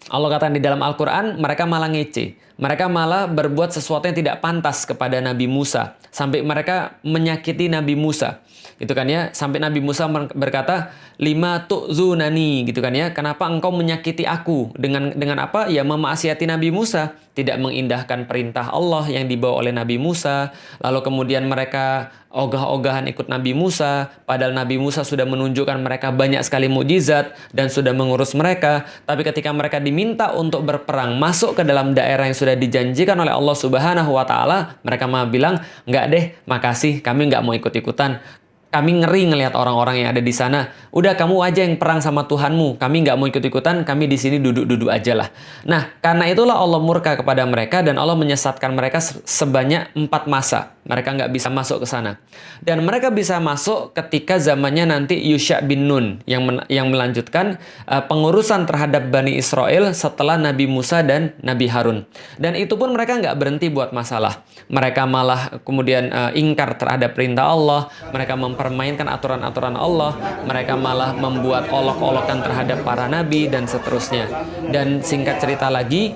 Allah katakan di dalam Al-Quran, mereka malah ngece. Mereka malah berbuat sesuatu yang tidak pantas kepada Nabi Musa. Sampai mereka menyakiti Nabi Musa. Gitu kan ya, sampai Nabi Musa berkata, "Lima tu'zunani," gitu kan ya. Kenapa engkau menyakiti aku? Dengan apa? Ya memaksiati Nabi Musa, tidak mengindahkan perintah Allah yang dibawa oleh Nabi Musa. Lalu kemudian mereka ogah-ogahan ikut Nabi Musa, padahal Nabi Musa sudah menunjukkan mereka banyak sekali mukjizat dan sudah mengurus mereka. Tapi ketika mereka diminta untuk berperang, masuk ke dalam daerah yang sudah dijanjikan oleh Allah Subhanahu wa taala, mereka malah bilang, "Enggak deh, makasih, kami enggak mau ikut-ikutan. Kami ngeri ngelihat orang-orang yang ada di sana. Udah kamu aja yang perang sama Tuhanmu. Kami nggak mau ikut-ikutan. Kami di sini duduk-duduk aja lah." Nah, karena itulah Allah murka kepada mereka dan Allah menyesatkan mereka sebanyak 4 masa. Mereka nggak bisa masuk ke sana. Dan mereka bisa masuk ketika zamannya nanti Yusha bin Nun yang melanjutkan pengurusan terhadap Bani Israel setelah Nabi Musa dan Nabi Harun. Dan itu pun mereka nggak berhenti buat masalah. Mereka malah kemudian ingkar terhadap perintah Allah. Mereka mempermainkan aturan-aturan Allah. Mereka malah membuat olok-olokan terhadap para nabi dan seterusnya. Dan singkat cerita lagi,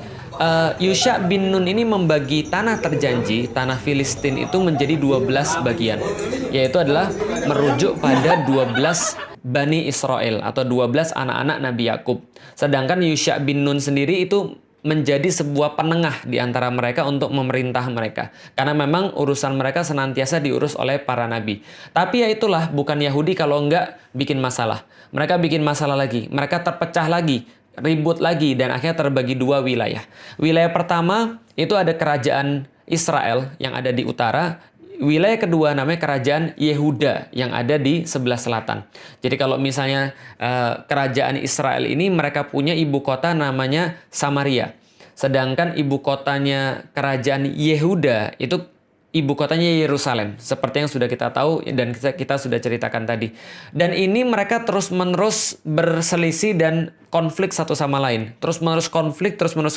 Yusha bin Nun ini membagi tanah terjanji, tanah Filistin itu menjadi 12 bagian. Yaitu adalah merujuk pada 12 Bani Israel atau 12 anak-anak Nabi Yakub. Sedangkan Yusha bin Nun sendiri itu menjadi sebuah penengah di antara mereka untuk memerintah mereka. Karena memang urusan mereka senantiasa diurus oleh para nabi. Tapi ya itulah, bukan Yahudi kalau enggak bikin masalah. Mereka bikin masalah lagi. Mereka terpecah lagi, ribut lagi, dan akhirnya terbagi 2 wilayah. Wilayah pertama itu ada kerajaan Israel yang ada di utara. Wilayah kedua namanya kerajaan Yehuda yang ada di sebelah selatan. Jadi kalau misalnya kerajaan Israel ini mereka punya ibu kota namanya Samaria. Sedangkan ibu kotanya kerajaan Yehuda itu ibu kotanya Yerusalem. Seperti yang sudah kita tahu dan kita sudah ceritakan tadi. Dan ini mereka terus-menerus berselisih dan konflik satu sama lain. Terus-menerus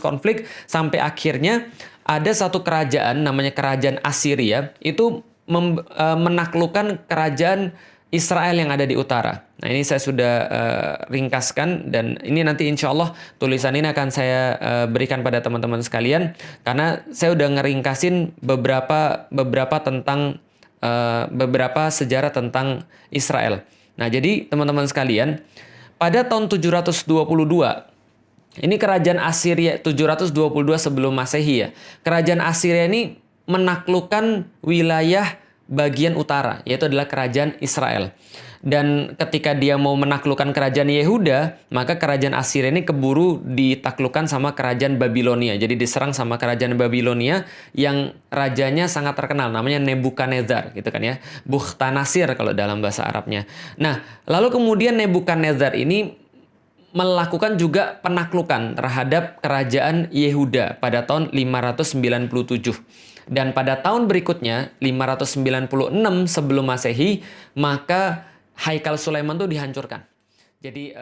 konflik sampai akhirnya ada satu kerajaan namanya kerajaan Assyria itu menaklukkan kerajaan Israel yang ada di utara. Nah, ini saya sudah ringkaskan dan ini nanti insya Allah tulisan ini akan saya berikan pada teman-teman sekalian karena saya udah ngeringkasin beberapa tentang beberapa sejarah tentang Israel. Nah, jadi teman-teman sekalian, pada tahun 722 ini kerajaan Assyria 722 sebelum Masehi ya. Kerajaan Assyria ini menaklukkan wilayah bagian utara, yaitu adalah kerajaan Israel. Dan ketika dia mau menaklukkan kerajaan Yehuda, maka kerajaan Assyria ini keburu ditaklukkan sama kerajaan Babilonia. Jadi diserang sama kerajaan Babilonia yang rajanya sangat terkenal, namanya Nebukadnezar gitu kan ya. Bukhtanasir kalau dalam bahasa Arabnya. Nah, lalu kemudian Nebukadnezar ini melakukan juga penaklukan terhadap kerajaan Yehuda pada tahun 597. Dan pada tahun berikutnya, 596 sebelum Masehi, maka Haikal Sulaiman itu dihancurkan. Jadi